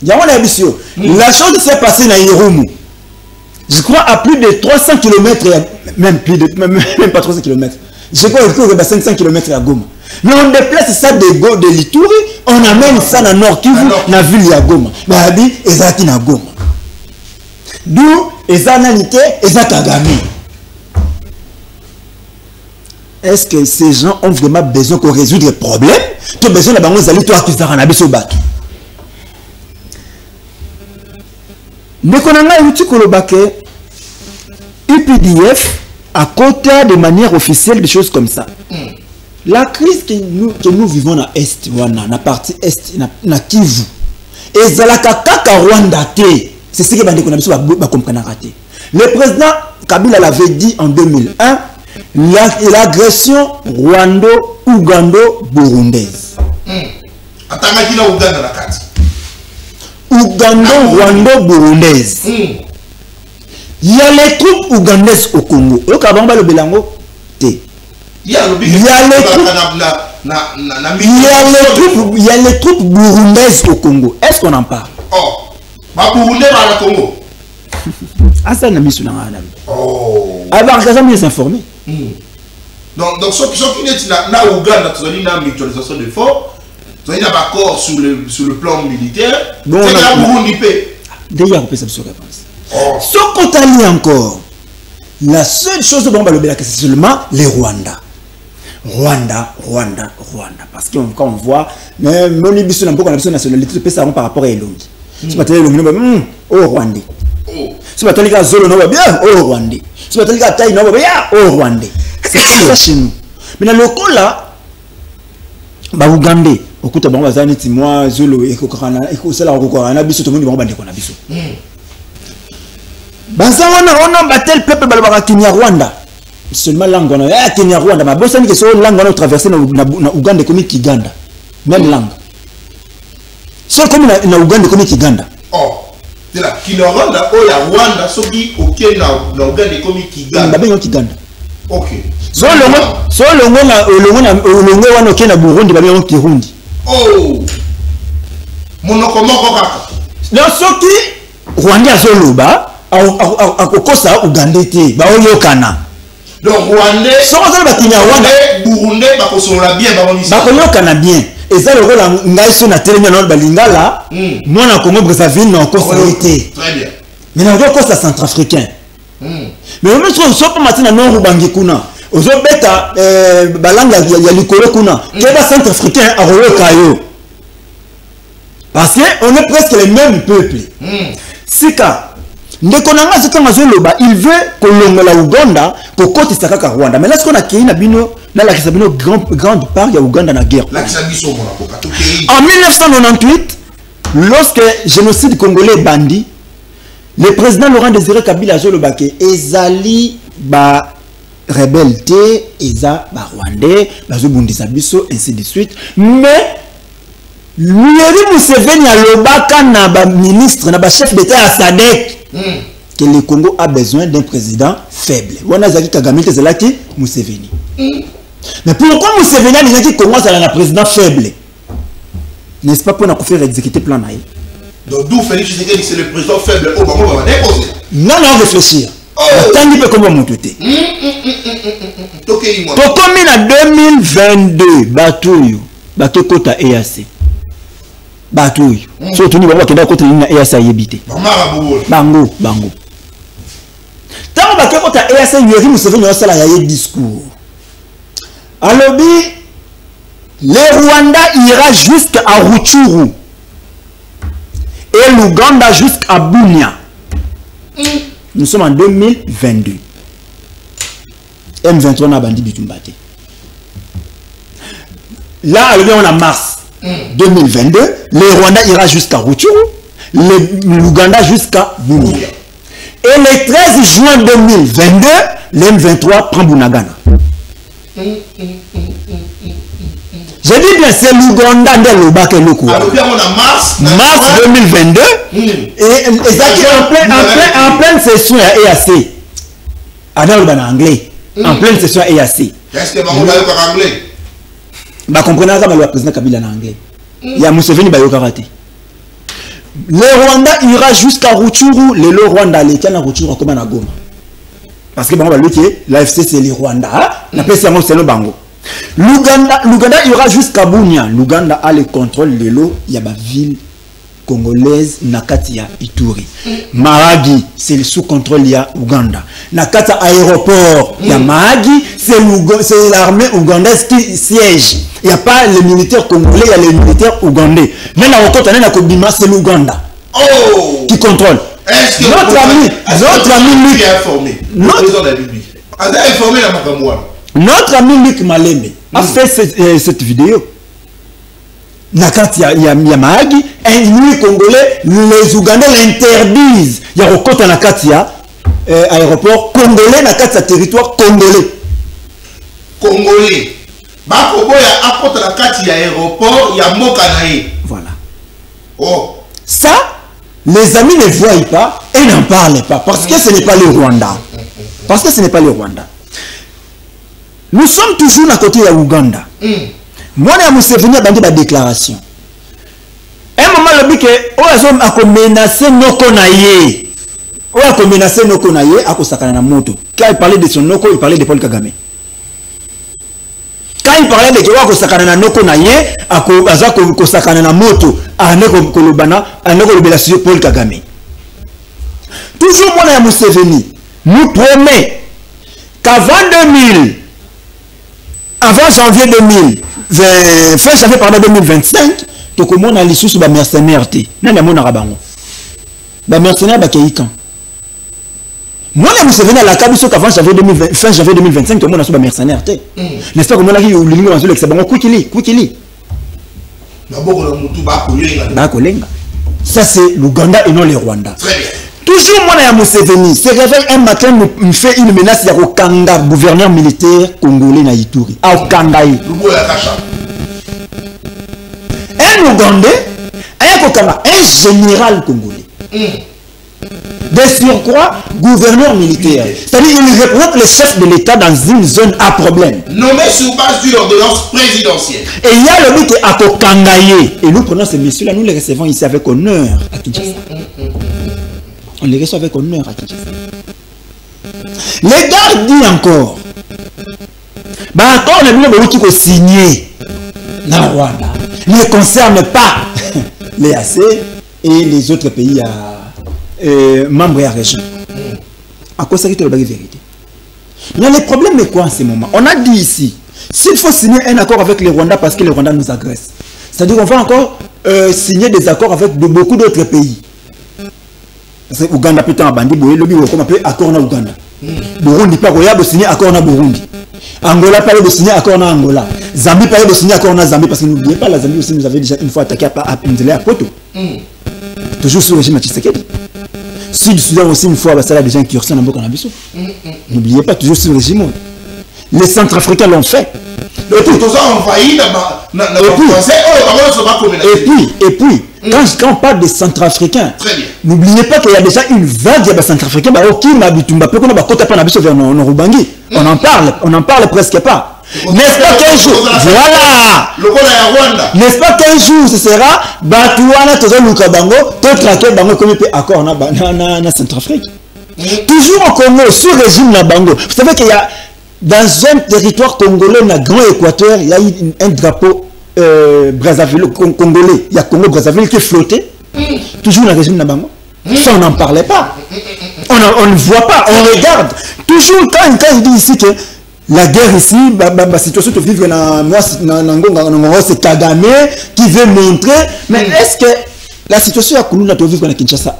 Speaker 3: La chose s'est passée dans Irumu. Je crois à plus de 300 km, même pas 300 km. Je crois que 500 km à Goma. Mais on déplace ça de l'Ituri, on amène ça dans Nord Kivu, dans la ville de Goma. Babi, ezaki na Goma. D'où ezananité, ezakagami. Est-ce que ces gens ont vraiment besoin qu'on résoudre les problèmes? Tu as besoin de bango zali toi qui zaranabi so baki. Mais qu'on a eu kolobake UPDF à côté de manière officielle des choses comme ça. La crise que nous vivons dans l'Est, dans la partie Est, dans Kivu, et Zalaka Kaka Rwanda, c'est ce que va comprendre. Le président Kabila l'avait dit en 2001, l'agression rwando-ougando-burundaise. Ougando-rwando-burundaise. Il y a les troupes ougandaises au Congo. Il y a les troupes burundaises au Congo. Est-ce qu'on en parle?
Speaker 1: Oh, ma burundais va au Congo.
Speaker 3: Ah, ça n'a mis sur la main. Oh. Alors, ça mieux s'informer.
Speaker 1: Donc, ceux qui sont na Ouganda, tu as une mutualisation de forces, tu as un accord sur le plan militaire.
Speaker 3: Bon,
Speaker 1: c'est la Burundi.
Speaker 3: Déjà, on peut savoir sa réponse. Ce qu'on t'a dit encore, la seule chose dont on va le dire, c'est seulement les Rwandais. Rwanda. Parce que quand on voit, même on est sur la nationalité, c'est ça par rapport à Elongi. Si tu as Elongi, oh Rwandais. Si tu as dit Zolo, bien, oh Rwandais. Si tu as dit Taï, bien, oh Rwandais. C'est ça chez nous. Mais dans le cas là, bah Ougandais, au coup de bon, bazani, moi, Zolo, et Kokorana, et Kosala, Kokorana, biso, tout le monde va bander qu'on a biso. Bazana, on a battu le peuple balbara Kenya Rwanda. Seulement langue on a Kenya Rwanda ma bossa ni que c'est langue on a traversé na Uganda comme Kiganda même langue c'est comme na Uganda comme Kiganda
Speaker 1: oh c'est là qui Rwanda o ya Rwanda soki OK na Uganda comme Kiganda
Speaker 3: ba ben Kiganda
Speaker 1: OK
Speaker 3: so longo wana OK na Burundi ba ben Kirundi
Speaker 1: oh monoko moko kaka
Speaker 3: non soki Rwanda zoloba akokosa Uganda te ba oyokana.
Speaker 1: Donc Rwandais, Burundais,
Speaker 3: bien. Et ça le rôle en na télé na balingala, moi na Congo Brazzaville na encore été.
Speaker 1: Très bien.
Speaker 3: Mais na encore ça centrafricain. Mais même si on pas matin na Rubangi kuna, ozo beta balanga ya likolo kuna, keba centrafricain a rolo kayo. Parce que on est presque les mêmes peuples. Sika il veut que la Ouganda pour côté Sakaka Rwanda. Mais là, ce qu'on a créé, dans la grande part, il y a Ouganda dans la guerre. En 1998, lorsque le génocide congolais bandit, le président Laurent Désiré Kabila Zolobake, Ezali, rebelle, Eza, Rwandais, Bazobundisa Biso, ainsi de suite. Mais, Yoweri Museveni a l'obaka na ministre, na chef d'État à Sadek. Que le Congo a besoin d'un président faible. Wana Zaki Kagame Zelaki Museveni. Mais pourquoi Museveni a dit que Congo c'est un président faible? N'est-ce pas pour nous faire exécuter plan naï?
Speaker 1: Donc d'où Félix Tshisekedi c'est le président faible au Congo va déposer.
Speaker 3: Non réfléchir. Tant qu'il peut comment monter. Tokomi na 2022 Batuyo Bakekota EAC. Batuyo. Surtout ni bakenda kota na EAC yebité. Bango. Tant bakekota EAC Yoweri Museveni a sala ya discours. Alors le Rwanda ira jusqu'à Rutshuru et l'Ouganda jusqu'à Bunia. Nous sommes en 2022. M23 n'a bandi bitumbate. Là, on a mars 2022. Le Rwanda ira jusqu'à Rutshuru, l'Ouganda jusqu'à Bunia. Et le 13 juin 2022, le M23 prend Bunagana. Je dis bien, c'est l'Ouganda de l'Oba que le coup. Mars 2022. Et en pleine session à EAC. En anglais. En pleine session à EAC.
Speaker 1: Est-ce que vous avez en anglais?
Speaker 3: Bah comprenez que le président Kabila en anglais. Il y a Museveni Bayokarate. Le Rwanda ira jusqu'à Rutshuru. Le Rwanda les tient à Rutshuru comme à Goma. Parce que l'AFC c'est le Rwanda. La PCMO c'est le Bango. L'Ouganda, il y aura jusqu'à Bunia. L'Ouganda a le contrôle de l'eau. Il y a ma ville congolaise, Nakatia Ituri. Mahagi, c'est sous contrôle, il y a Ouganda. Nakata aéroport, il y a Mahagi, c'est l'armée ougandaise qui siège. Il n'y a pas les militaires congolais, il y a les militaires ougandais. Mais la rencontre, c'est l'Ouganda qui contrôle.
Speaker 1: Est-ce que
Speaker 3: notre ami Luc
Speaker 1: est informé?
Speaker 3: Notre ami Luc Malembe a fait cette vidéo. Nakati il y a Mahagi, et lui congolais, les Ougandais l'interdisent. Il y a Rokota Nakati aéroport congolais, Nakati territoire congolais.
Speaker 1: Congolais. Bakobo ya Akota Nakati aéroport, il y a Mokanae.
Speaker 3: Voilà.
Speaker 1: Oh.
Speaker 3: Ça, les amis ne voient pas et n'en parlent pas parce que ce n'est pas le Rwanda. Parce que ce n'est pas le Rwanda. Nous sommes toujours à côté de l'Ouganda. Moi, je me souviens de la déclaration. Un moment, le but est que menacé Noko Naye. On a menacé Noko Naye à Kosakana Moto. Quand il parlait de son Noko, il parlait de Paul Kagame. Quand il parlait de Kosakana Noko Naye, à Kosakana Moto, à Neko Kolobana, à Neko Lobelation Paul Kagame. Toujours moi, je me souviens, nous promet qu'avant 2000, avant janvier 2000, fin janvier 2025, tu commences à l'issue sur les mercenaires. Moi, je me souviens à la cabine qu'avant fin janvier 2025, tout le monde a sur les mercenaires. N'est-ce pas que moi, je ça, c'est l'Ouganda et non le Rwanda. Toujours moi, je me souviens, se réveille un matin, me fait une menace de Okanga, gouverneur militaire congolais na Ituri. Okanga. Un Ougandais, un général congolais. De surcroît, gouverneur militaire. C'est-à-dire qu'il représente le chef de l'État dans une zone à problème.
Speaker 1: Nommé sur base d'une ordonnance présidentielle.
Speaker 3: Et il y a le but à Kokangaye. Et nous prenons ces messieurs-là, nous les recevons ici avec honneur à Kinshasa. On les reçoit avec honneur à Kinshasa. Les gars disent encore. Encore le milieu qui est signé dans le Rwanda ne concerne pas les AC et les autres pays membres de la région. À cause de la vérité. Mais le problème est quoi en ce moment? On a dit ici, s'il faut signer un accord avec le Rwanda parce que le Rwanda nous agresse, c'est-à-dire qu'on va encore signer des accords avec beaucoup d'autres pays. Parce que Ouganda peut être un bandit, le bureau comme appelé accord na Ouganda. Burundi pas de signer accord na Burundi. Angola pas de signer accord na Angola. Zambie pas de signer accord na Zambie parce que n'oubliez pas la Zambie aussi nous avait déjà une fois attaqué à Pindele à Poto. Toujours sous le régime Tshisekedi. Sud-Soudan aussi une fois bah ça là déjà incursion dans Boko Nabiso. N'oubliez pas toujours sous le régime. Les Centrafricains l'ont fait.
Speaker 1: Et
Speaker 3: puis, quand on parle des Centrafricains, n'oubliez pas qu'il y a déjà une vague de Centrafricains on n'en parle presque pas. N'est-ce pas qu'un jour, voilà, n'est-ce pas qu'un jour ce sera Batouana Tozo Lukabango, Totraké Bango comme il peut accord na Centrafrique. Toujours au Congo, sous régime na Bango. Vous savez qu'il y a dans un territoire congolais, dans le Grand Équateur, il y a un drapeau Brazzaville, congolais. Il y a Congo-Brazzaville qui est flotté. Toujours dans le régime Nabango. Ça, on n'en parlait pas. On ne voit pas, on regarde. Toujours quand il dit ici que la guerre ici, la situation de vivre dans c'est Kagame qui veut montrer. Mais est-ce que la situation à Koulouna de vivre dans Kinshasa,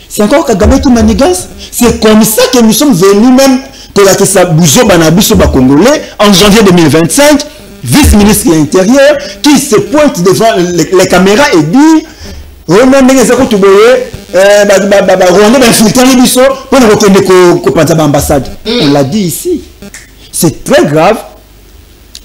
Speaker 3: c'est encore Kagame qui manigance? C'est comme ça que nous sommes venus même. Congolais en janvier 2025, vice-ministre de l'Intérieur, qui se pointe devant les caméras et dit Rwanda on l'a dit ici. C'est très grave.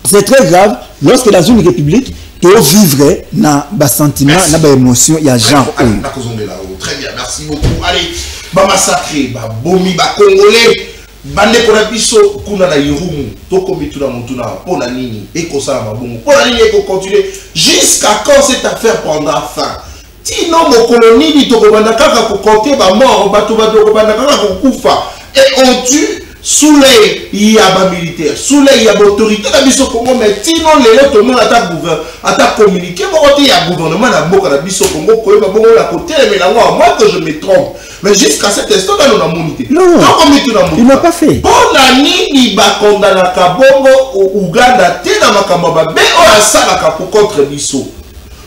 Speaker 3: C'est très grave lorsque dans une république, tu vivre dans un sentiment, dans une émotion, il y a genre.
Speaker 1: Très bien, merci beaucoup. Allez, massacré, bomi, congolais. Bande kona biso kuna na Irumu toko mituna mutuna pona nini eko sala mabongo pona nini eko continuer jusqu'à quand cette affaire prendra fin. Tino mokolo nini toko banda kaka ko compter ba mort bato ko banda kaka ko kufa et on tue souley il y a ba militaire souley il y a autorité na biso Congo mais tino lelo to mona ata communiquer bon il y a gouvernement na boka na biso Congo ko ba bongo la côté mais là moi que je me trompe mais jusqu'à cet instant dans la monité
Speaker 3: non il n'a pas fait
Speaker 1: bon nini ba condamna ka bongo Uganda te na makambo ba be o asala ka contre biso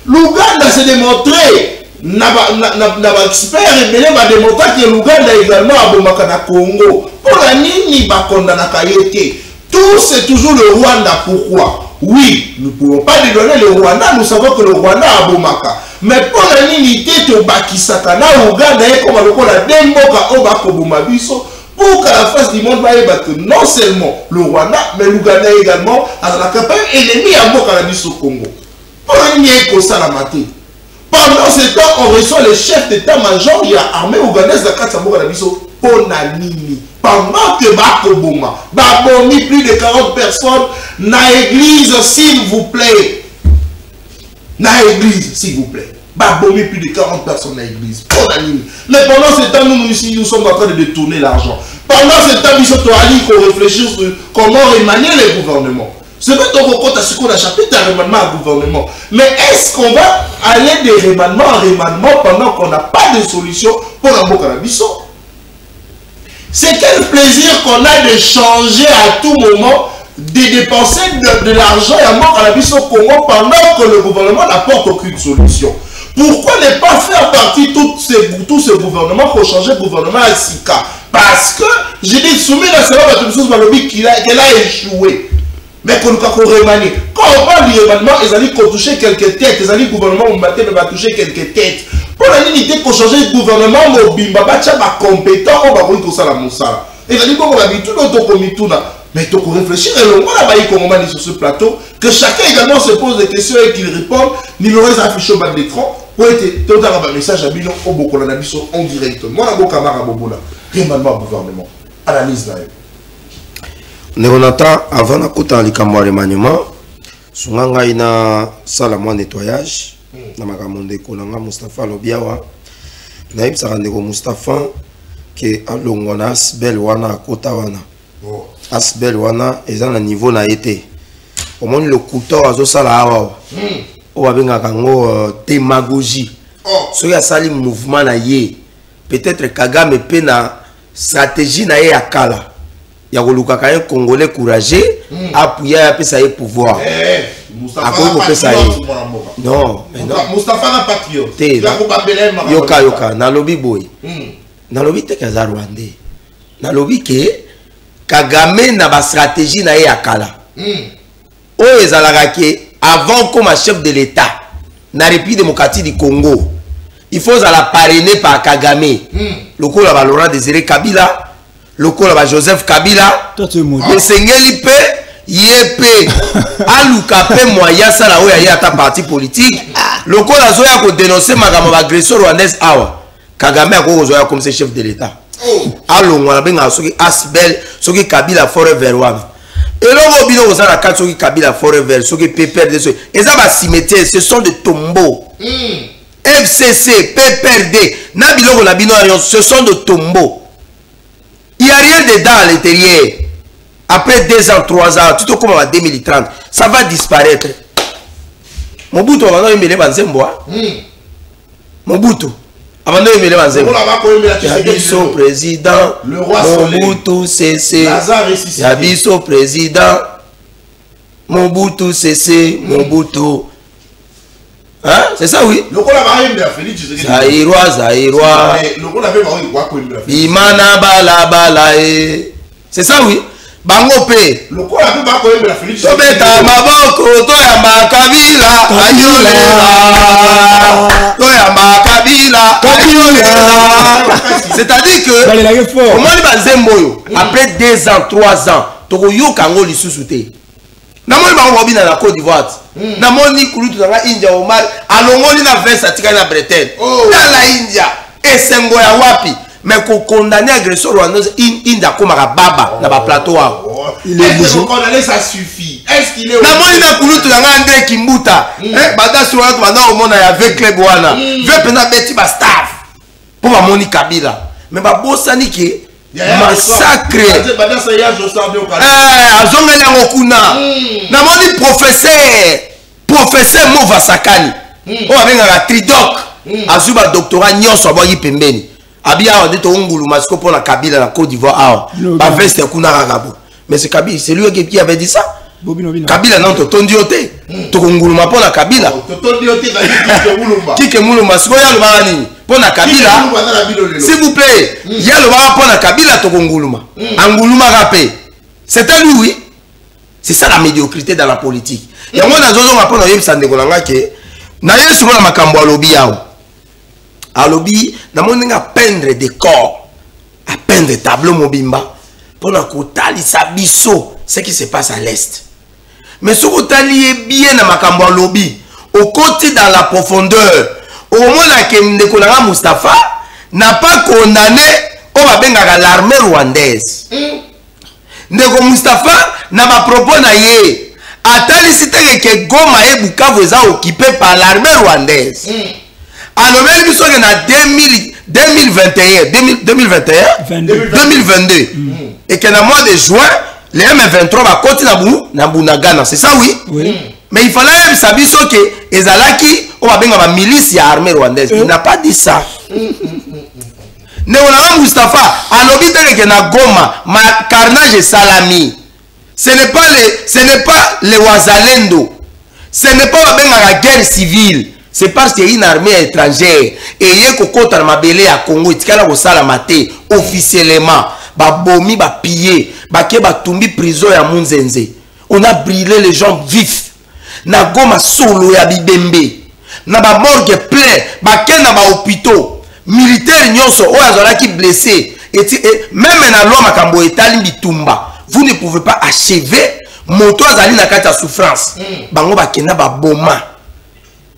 Speaker 1: l'Ouganda s'est démontré n'a pas expert mais va démontrer que l'Ouganda également a bomaka na Congo pour la nini ba condamna ka yete tout c'est toujours le Rwanda pourquoi oui nous ne pouvons pas dédonner le Rwanda nous savons que le Rwanda a bomaka mais pour la nini te to bakisaka na Ouganda et comme lokola demboka o ba ko boma biso pour que la face du monde va que non seulement le Rwanda mais l'Ouganda également a la capable ennemi à boka la biso Congo pour la nini ko sala maté. Pendant ce temps, on reçoit le chef d'état-major, il y a armée ougandaise de Katsamboka Nabiso, Ponanini. Pendant que Bakoboma, Babomi plus de 40 personnes, na église, s'il vous plaît. Na église, s'il vous plaît. Babomi plus de 40 personnes na église. Ponanini. Mais pendant ce temps, nous sommes en train de détourner l'argent. Pendant ce temps, nous sommes qu'on réfléchisse sur comment remanier les gouvernements. C'est vrai qu'on a ce qu'on a chapitre un remaniement à gouvernement. Mais est-ce qu'on va aller de remaniement en remaniement pendant qu'on n'a pas de solution pour la Bokarabiso? C'est quel plaisir qu'on a de changer à tout moment, de dépenser de l'argent à Bokarabiso Congo pendant que le gouvernement n'apporte aucune solution. Pourquoi ne pas faire partie de tous ces gouvernements pour changer le gouvernement à Sika? Parce que, j'ai dit, soumis à cela, qu'elle a échoué. Mais qu'on remanie. Quand on parle du remaniement, ils allaient toucher quelques têtes. Ils allaient le gouvernement va toucher quelques têtes. Pour la unité qu'on change le gouvernement, Mobimba, Bacha, compétent, on va voir que ça la moussala. Ils allaient qu'on va tout notre comité. Mais il faut réfléchir. Et le monde a sur ce plateau, que chacun également se pose des questions et qu'il répond. Numéro est affiché au bas de l'écran. Pour être tout un message à Bilon, au Bokola Nabiso en direct. Moi, la Bokamara Bobola. Remaniement au gouvernement. Analyse là.
Speaker 2: Néonata, avant de couper les caméras de remaniement, Sunganga ina sala mo nettoyage, na makamonde kolanga Mustafa Lobiawa, na ibsa kandeko Mustafa ke alongona asbel wana kota wana. Asbel wana eza na niveau na été. Au moins le couteau azo sala awa. O babenga kango démagogie. So ya sali mouvement na ye. Peut-être Kagame pe na stratégie na ye akala. Il y a un Congolais courageux, appuyé à ça pouvoir. Non, mais non.
Speaker 1: Mustafa n'a pas patriote.
Speaker 2: Yoka, na lobby boy. Na lobby te kaza Rwandais. Na lobby ke Kagame na ba stratégie na ye akala. O ezalaka ke avant comme chef de l'État na République démocratique du Congo, il faut la parrainer par Kagame. Le coup là Laurent Désiré Kabila. Le col Joseph Kabila, le Sengeli Pe, Yepe, Aluka Pe, Moya Sala, Oya ta parti politique. Le col a Zoya ko dénoncer Magamo agresseur rwandaise Awa. Kagame a ko Zoya comme chef de l'État. Allo ngwana benga soki Asbel, soki Kabila forever wana. Et là au bino ozala ka soki Kabila forever, soki PPRD so. Eza ba cimetière, ce sont des tombeaux. FCC, PPRD, na biloko na bino ce sont des tombeaux. Il n'y a rien dedans à l'intérieur. Après 2 ans, 3 ans, tout comme en 2030, ça va disparaître. Mobutu, avant de me lever Mobutu, avant de me lever Yabiso président, Mobutu cessé. Yabiso président, Mobutu cessé, Mobutu. Hein? C'est ça, oui. Zaïrois. Imana bala bala. C'est ça, oui. Bango pe. Tobeta maboko toyamba kabila ayolela. Toyamba kabila ayolela. C'est-à-dire que comment les banzemboyo après 2 ans, 3 ans, toko yo kango lisusuté. Namoni bango bobina na Côte d'Ivoire. Namoni kulutu na India Omar alongoli na veste atika na Bretagne. Dans la India esengo ya wapi mais ko condamner agresseur rwandaise India comme baba na ba plateau.
Speaker 1: Il est condamné, ça suffit. Est-ce qu'il est
Speaker 2: namoni na kulutu na André Kimbuta bata sur watu bana omona ya avec club wana. Veut pena beti ba staff. Pour ba moni Kabila. Mais ba bosani ke massacre azongeli yango kuna namoni professeur Mova Sakani oyo abengaka Tridoc azwi badoctorat nyonso abwaki pembeni abi awa nde tounguluma siko mpona Kabila na Côte d'Ivoire awa baveste kuna kaka bo mais c'est Kabila, c'est lui qui avait dit ça. Kabila non totondi yote tokunguluma mpona Kabila kike muluma siko ya lobaka nini mpona Kabila s'il vous plaît ya lobaka mpona Kabila tokunguluma angulumaka pe c'était lui oui. C'est ça la médiocrité dans la politique. Yango nazozonga mpona yebisa ndeko nanga ke na yesu mona makambo alobi yawo alobi namoni nga peindre décor à peindre tableau mobimba mpona kotalisa biso ce qui se passe à l'est. Mais ce que tu as bien dans makambo alobi au côté dans la profondeur au moment que ndeko nanga Mustafa n'a pas condamné au babengaka l'armée rwandaise. Ndeko Mustafa n'a pas propos na ye atali siteke ke Goma et Bukavu eza occupé par l'armée rwandaise. Alobeli biso ke na 2022 et que dans le mois de juin les M23 va continuer na Bunagana, c'est ça oui? Mais il fallait même savoir que ezalaki on va benga ba milice ya armée rwandaise. Il n'a pas dit ça. Néonama Mustafa alobi que na Goma ma carnage salami. Ce n'est pas les Wazalendo. Ce n'est pas la guerre civile. C'est parce qu'il y a une armée étrangère. Et il y a un mabele à Congo. Il y a un officiellement. Ba bomi, ba pillé. Ba ke ba tumbi prison ya Munzenze. On a brûlé les gens vifs. Na Goma solo ya bibembe. Na ba morgue plein. Ba ke na ba hôpitaux. Militaires nyonso. O azola ki blessé. Et même na loi makambo etali bitumba. Vous ne pouvez pas achever moto azali na kati ya souffrance. Bango ba kena ba boma.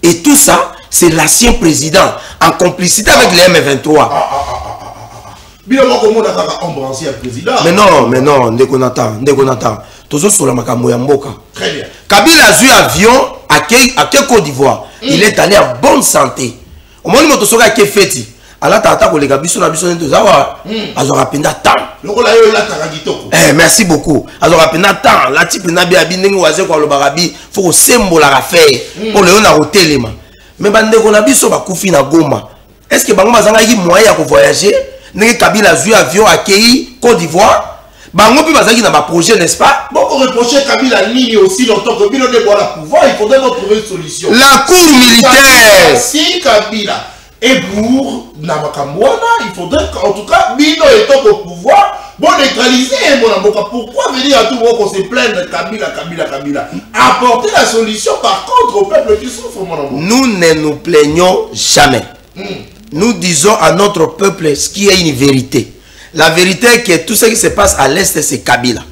Speaker 2: Et tout ça, c'est l'ancien président en complicité avec les M23. Mais non, Ndekonata. Toujours sur la makambo ya mboka.
Speaker 1: Très bien.
Speaker 2: Kabila a eu avion à Côte d'Ivoire. Il est allé en bonne santé. Au moment où il est fêti, ala tata ko lega biso na biso nto zawa azora penda temps. Merci beaucoup. Azora penda temps. La type na bia bindingi waze ko lobarabi faut sembola la faire pour le na hotelema. Mais bande ko na biso ba kufi na Goma. Est-ce que bango bazanga ki moyen ko voyager? Ndenge Kabila a eu avion accueilli Côte d'Ivoire. Bango pi bazaki na ba projet n'est-ce pas?
Speaker 1: Bon on reprocher Kabila ligne aussi longtemps que Kabila ne voilà pouvoir, il faudrait trouver une solution.
Speaker 2: La cour militaire.
Speaker 1: Si Kabila et pour Namakamwana, il faudrait qu'en tout cas, Bino étant au pouvoir, bon neutraliser mon avocat. Pourquoi venir à tout le monde qu'on se plaint de Kabila? Apporter la solution par contre au peuple qui souffre, mon avocat.
Speaker 2: Nous ne nous plaignons jamais. Nous disons à notre peuple ce qui est une vérité. La vérité est que tout ce qui se passe à l'Est, c'est Kabila.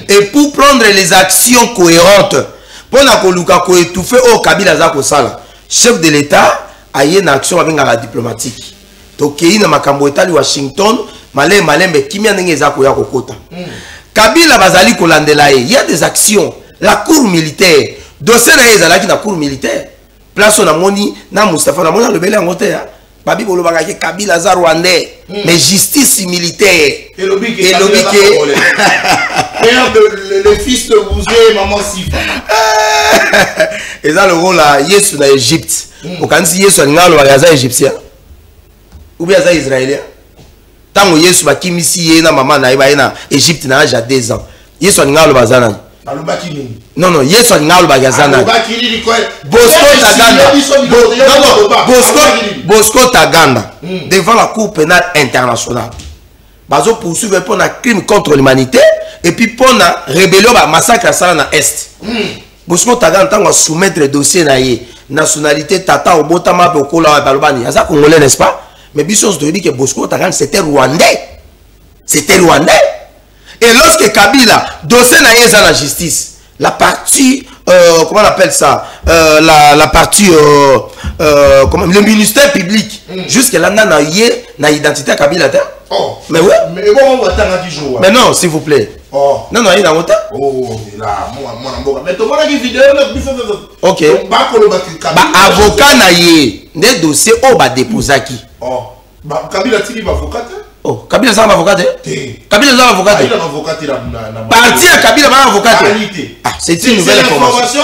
Speaker 2: Et pour prendre les actions cohérentes, pour étouffer au Kabila Zakosala, chef de l'État, a une action avec la diplomatique. Donc, il y a un Washington, mais Kimia Nengezako ya kokota. Kabila Bazali Kolandelae, il y a des actions. La cour militaire, dossier na ezalaki na cour militaire. Place on a moni na Mustafa na mona le belé en côté. Babi bolo bagaki Kabila za Rwandais, mais justice militaire.
Speaker 1: Et l'obike. Le fils de Bouzé, maman Sifa.
Speaker 2: Et ça le rôle là, Yesu na Égypte. Quand si Yesu ngalo bagaza égyptien ou bien ça israélien. Tant que Yesu bakimisi ye na maman na na Égypte na âge 2 ans. Yesu ngalo bazana. Non, Yesu ngalo bagaza na. Bosco Taganda devant la Cour pénale internationale. Bazo poursuivre pour un crime contre l'humanité et puis pour une rébellion massacre à ça na est. Bosco Taganda tant soumettre le dossier na ye nationalité tata obotama pe okola balobani aza congolais n'est-ce pas? Mais biso se dit que Bosco Taganda c'était rwandais. Et lorsque Kabila dossier na ye la justice, la partie comment on appelle ça, la partie comment le ministère public jusqu'à là na ye na identité Kabila ta.
Speaker 1: Oh,
Speaker 2: mais ouais.
Speaker 1: Mais bon, on va attendre 10 jours.
Speaker 2: Mais non, s'il vous plaît.
Speaker 1: Oh.
Speaker 2: Non, il y a un
Speaker 1: oh, là, moi, mais tu vois la vidéo,
Speaker 2: ok. Avocat na ye, des dossiers au bas déposé qui.
Speaker 1: Oh, Kabila Tili va avocat.
Speaker 2: Oh, Kabila c'est un avocat. Kabila c'est un avocat. Parti à Kabila c'est un avocat. Ah, c'est une nouvelle information.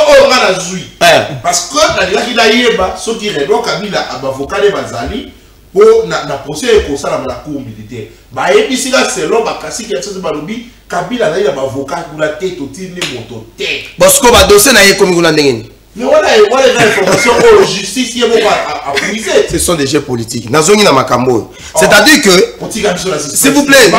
Speaker 1: Parce que la Yeba, ceux qui révèlent Kabila a avocat de Bazali pour na procès pour ça dans la cour militaire. Bah et puis si là c'est l'homme à casser qui a chose balobi Kabila là il a avocat pour la tête au tir les motos tête.
Speaker 2: Parce que ba dossier na yé comme on a ndengeni.
Speaker 1: Mais voilà l'information au justice il est à puiser.
Speaker 2: Ce sont des jeux politiques. Nazongi na makambo. C'est-à-dire que s'il vous plaît, non.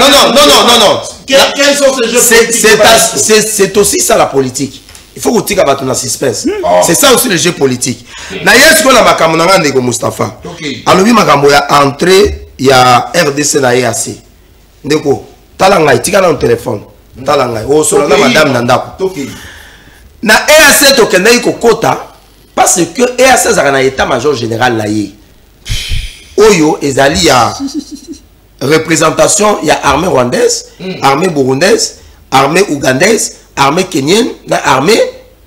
Speaker 1: Quels sont ces jeux politiques?
Speaker 2: C'est aussi ça la politique. Il faut que tu aies un suspense. C'est ça aussi le jeu politique. D'ailleurs, ce qu'on a makambo na ndeko Mustafa. Alobi makambo ya entrée ya RDC na EAC. Ndeko, talanga tika na téléphone. Talanga. O solo na madame Nandako. Na EAC to kende ko kota parce que EAC za na état-major général là yé. Oyo ezali ya représentation ya armée rwandaise, armée burundaise, armée ougandaise, armée kenyenne, na armée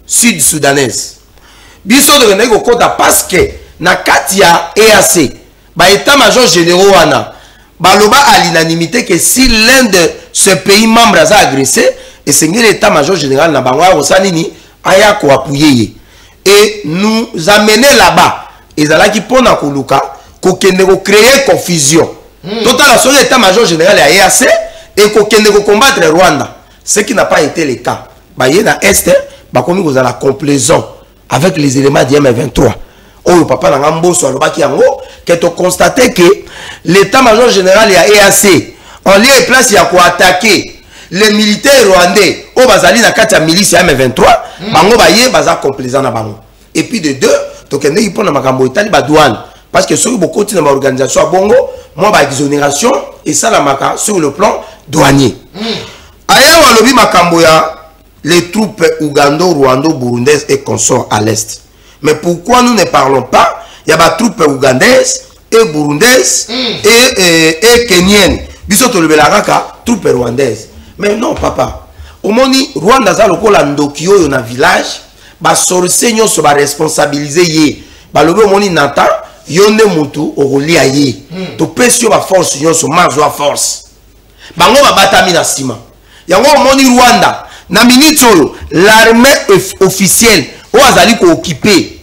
Speaker 2: sud-soudanaise. Biso de kende ko kota parce que na kati ya EAC ba état-major généraux wana baloba à l'unanimité que si l'un de ce pays membre a agressé et c'est l'état-major général na bango osanini aya ko appuyer et nous amener là-bas ezalaki pona koluka ko kende ko créer confusion total sur l'état-major général ya EAC et ko kende ko combattre Rwanda, ce qui n'a pas été le cas. Ba yena est ba komi ko la complaisant avec les éléments du M23. Oh papa na ngamboso alobaki yango que to constater que l'état-major général ya EAC en lieu et place ya ko attaquer les militaires rwandais au bazali na kati ya milice ya M23 bango baye baza complaisant na bango. Et puis de deux to kende ki pona makambo itali ba douane parce que sur beaucoup de organisation à bongo moi ba exonération et ça la maka sur le plan douanier. Aya walobi makambo ya les troupes ougando, rwando, burundaises et consorts à l'est. Mais pourquoi nous ne parlons pas? Il y a des troupes ougandaises et burundaises et kenyennes. Bisoto le belaraka troupes rwandaises. Mais non papa. Au moni Rwanda za lokola ndokio yo na village ba sorcier nyonso ba responsabiliser ye. Ba lobe au moni nata yonde mutu okolia ye. To pesio ba force nyonso mazwa force. Bango ba batami na sima. Yango au moni Rwanda na minute l'armée officielle ou azali ko occuper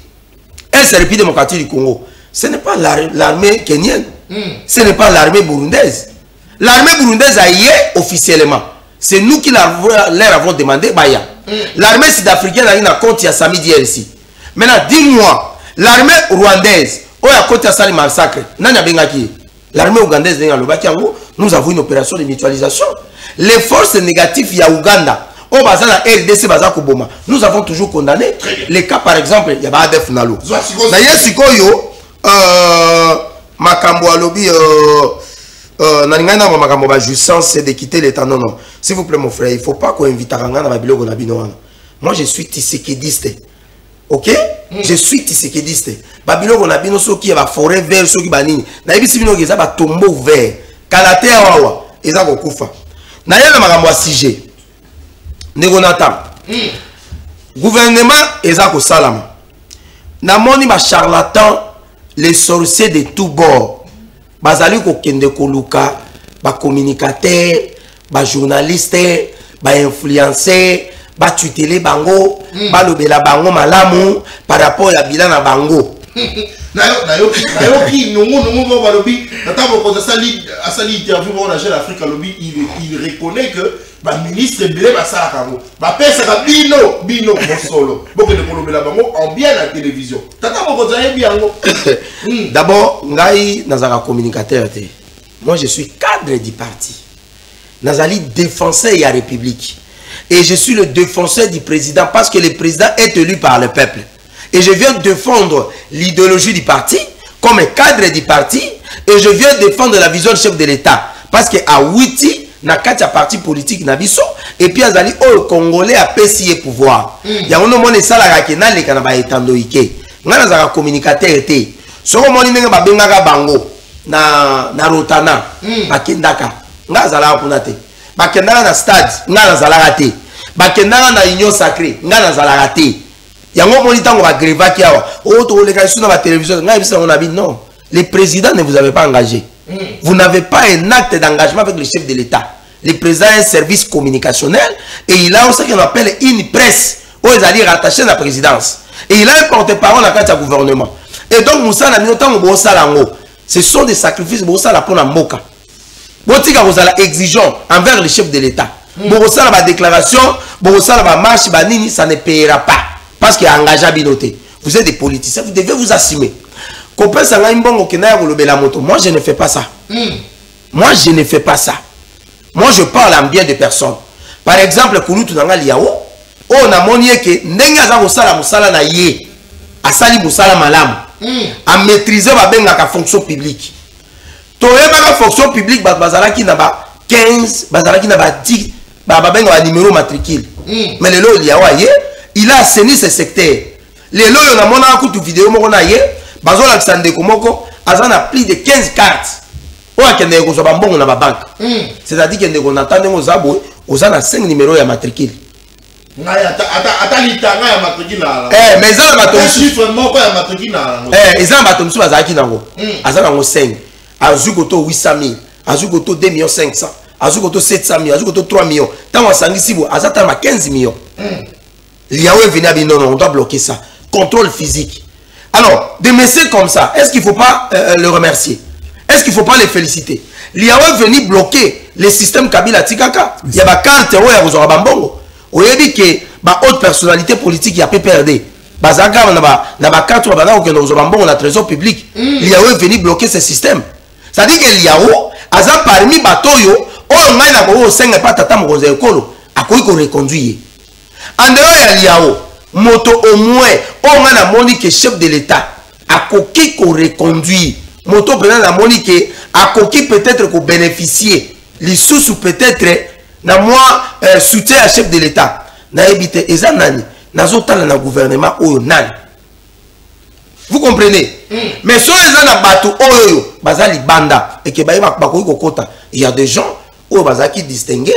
Speaker 2: un République démocratique du Congo. Ce n'est pas l'armée kenyenne. Ce n'est pas l'armée burundaise. L'armée burundaise a y est officiellement. C'est nous qui leur avons demandé Baya. L'armée sud-africaine a eu un compte à samedi ici. Maintenant, dis-moi, l'armée rwandaise, où a compte à Sali massacre, l'armée ougandaise, nous avons une opération de mutualisation. Les forces négatives, il y a Ouganda. Au bazar la RDC bazar Koboma. Nous avons toujours condamné les cas par exemple, il y a Adef Nalo. D'ailleurs, sikoyo makambo alobi nalingana makambo ba jouissance c'est de quitter l'état. Non non. S'il vous plaît mon frère, il faut pas qu'on invite Aranga na biloko na bino. Moi je suis tisekediste. OK? Je suis tisekediste. Ba biloko na bino soki ba forêt vert soki banini. Na ebisi bino ke za ba tombeau vert. Kalate wawa eza kokufa. Na yena makambo asije. Negonata. Gouvernement ezako salama. Namoni ba charlatan, les sorciers de tous bords. Bazali ko kende koluka, ba communicateur, ba journaliste, ba influenceur, ba tutele bango, ba lobela bango malamu par rapport à bilan na bango.
Speaker 1: Nayo ki nungu balobi natamo ko asali interview mo na Jeune Afrique lobby il reconnaît que ba ministre belé ba sala kango ba pesa ka bino solo boko de kolobela bango en bien la télévision tatamo ko zaye biango.
Speaker 2: D'abord ngai nazaka communicateur te. Moi je suis cadre du parti. Nazali défenseur de la République et je suis le défenseur du président parce que le président est élu par le peuple. Et je viens défendre l'idéologie du parti comme un cadre du parti et je viens défendre la vision du chef de l'État parce que à Witi na katia parti politique na biso et puis azali au Congolais a payé pouvoir. Ya ono mone sala ka kena le kana ba etando ike. Ngana za communicateur te. Soko moni nenga ba bengaka bango na Rotana bakendaka. Ngaza la kuna te. Bakendaka na stade ngana za la te. Bakendaka na union sacrée ngana za la te. Yango moni tango ba greva ki awa. O to le ka sur la télévision ngai bisa on a dit non. Le président ne vous avait pas engagé. Vous n'avez pas un acte d'engagement avec le chef de l'État. Le président a un service communicationnel et il a ce qu'on appelle une presse où ils allaient rattacher à la présidence. Et il a un porte-parole dans le gouvernement. Et donc, Moussa n'a ce sont des sacrifices pour la Moka. Vous êtes exigeant envers le chef de l'État. Vous avez la déclaration, vous avez la marche, ça ne payera pas. Parce qu'il y a engagé à binoter. Vous êtes des politiciens, vous devez vous assumer. Moi, je ne fais pas ça. Moi, je ne fais pas ça. Moi, je parle en bien de personnes. Par exemple, Kouloutou Nanga Liao, on a monié que Nenga Musala Musala na ye, Asali Musala Malam, à maîtriser la fonction publique. Toye la fonction publique, Bazalaki Naba 15, Bazalaki Naba 10, Babenga numéro matricule. Mais le lot Liao, il a assaini ce secteur. Les lots, on a mon coup de vidéo, on a ye, Bazol Alexandre Komoko, Azan a plus de 15 cartes. C'est-à-dire que nous attendons aux 5 numéros de matricule. Mais ils ont 5. Azukoto 800 000, Azukoto 2 500 000, Azukoto 700 000, Azukoto 3 millions. Tant que 15 millions. L'IAO est venu à dire non, on doit bloquer ça. Contrôle physique. Alors, des messieurs comme ça, est-ce qu'il ne faut pas le remercier? Est-ce qu'il ne faut pas les féliciter? L'IAO est venu bloquer le système Kabila Tikaka. Il y a des cartes où il y a des bambongo. Vous avez dit que les hautes personnalités politiques, il y a PPRD. Bazaka, on a des cartes où il y a des bambongo, la trésor public. L'IAO est venu bloquer ce système. C'est-à-dire que l'IAO, parmi les batoyo, on a 5 pas tata mokoze ekolo, a quoi qu'on reconduit. En dehors de l'IAO, moto au moins, on a moni que chef de l'État, a quoi qu'on reconduit. Moto peut la monique à coquille peut-être qu'on bénéficier les sous peut-être na moi soutien à chef de l'État na éviter et ça nani na zotala na gouvernement oyo nani. Vous comprenez? Mais sur les ana bato oyo bazali banda et que kokota, il y a des gens oyo bazaki distingués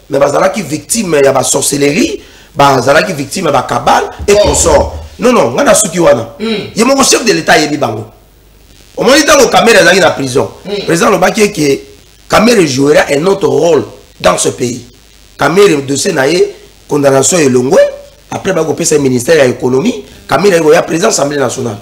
Speaker 2: mais bazalaki victime ya ba sorcellerie, bazalaki victime ya ba cabale et consort. Non non, ngana suki wana. Ye mon chef de l'État yebi bango. Au moment où Kamere est dans la prison, le président Lobaki est que Kamere jouera un autre rôle dans ce pays. Kamere de Sénaïe, condamnation et Longwe, après il va le ministère de l'économie, Kamere est le président de l'Assemblée nationale.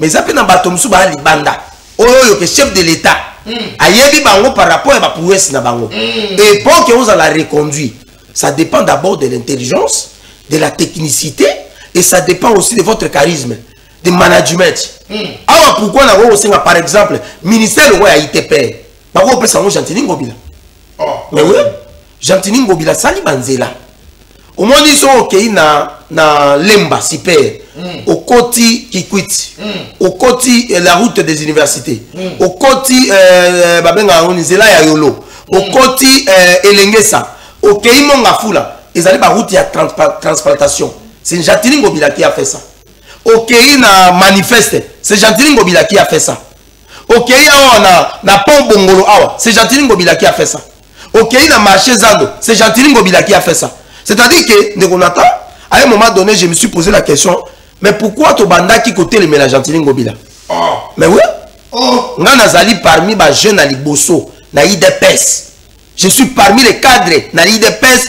Speaker 2: Mais ça peut pas tomber sur les banda. Le chef de l'État, ayebi bango par rapport à la prouesse na bango. Et pour que vous allez reconduire, ça dépend d'abord de l'intelligence, de la technicité, et ça dépend aussi de votre charisme. De management. Alors pourquoi on a par exemple ministère de l'ITP, on peut savoir Jantini Ngobila. Mais oui, Jantini Ngobila sali banzela. Au moins ils sont ok na lemba super. Au côté Kikwit, au côté la route des universités, au côté babenga onizela ya yolo, au côté Elengesa, au Keimonga Fula, ils allaient par route ya transplantation. C'est Jantini Ngobila qui a fait ça. Ok, na manifeste, c'est Jantini Ngobila qui a fait ça. Ok, na pont Bongolo awa, c'est Jantini Ngobila qui a fait ça. Ok, na marché Zando, c'est Jantini Ngobila qui a fait ça. C'est-à-dire que, Negonata, à un moment donné, je me suis posé la question, mais pourquoi to banda qui côté le mélange Jantini Ngobila? Mais oui, Ngana Zali parmi les jeunes à Liboso, na IDPS. Je suis parmi les cadres, na IDPS,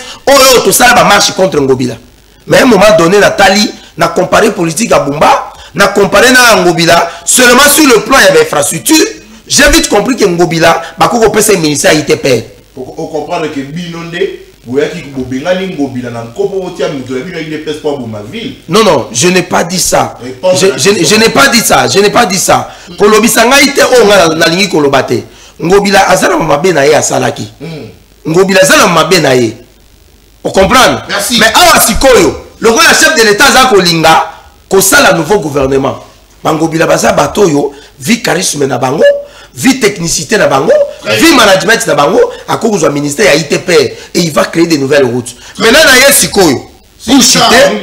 Speaker 2: tout ça va marcher contre Ngobila. Mais à un moment donné, Nathalie, n'a comparé politique à Bumba, n'a comparé à Ngobila, seulement sur le plan de l'infrastructure, j'ai vite compris que Ngobila, Bakoko peut se ministère à ITP.
Speaker 1: Pour comprendre que Binonde, vous avez dit que Ngobila n'a pas non,
Speaker 2: non, je n'ai pas dit ça. Je n'ai pas dit ça. Je n'ai pas dit ça. Kolobisanga ite o na lingi kolobate. Ngobila azala mabe na ye asalaki. Ngobila azala mabe na ye. Vous comprenez?
Speaker 1: Merci.
Speaker 2: Mais awa sikoyo le chef de l'État a kolinga kosala nouveau gouvernement. Bangobila baza batoyo, vi charisme na bango, vi technicité na bango, vi management na bango, à cause du ministère à ITP et il va créer de nouvelles routes. Maintenant na yesikoyo, pour citer,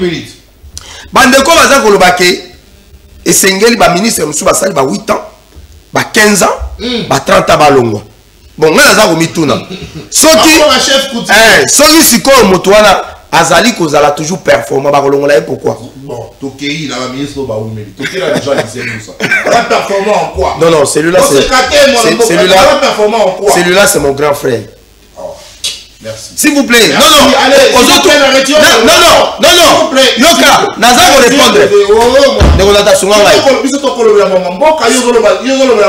Speaker 2: bandeko baza kolobake et sengeli ba ministre musu basali ba 8 ans, ba 15 ans, ba 30 ans balongo. Bon, nga naza komituna. Soki sikoyo moto wana azali kozala toujours performant bakolongola pourquoi
Speaker 1: bon Tokei la ministre ba oumeli Tokei la déjà lycée Moussa va performant en quoi
Speaker 2: non celui-là c'est celui-là c'est mon grand frère.
Speaker 1: Merci.
Speaker 2: S'il vous plaît.
Speaker 1: Merci.
Speaker 2: Non.
Speaker 1: Allez,
Speaker 2: aux autres. Non.
Speaker 1: S'il vous plaît.
Speaker 2: Yoka, Naza va répondre.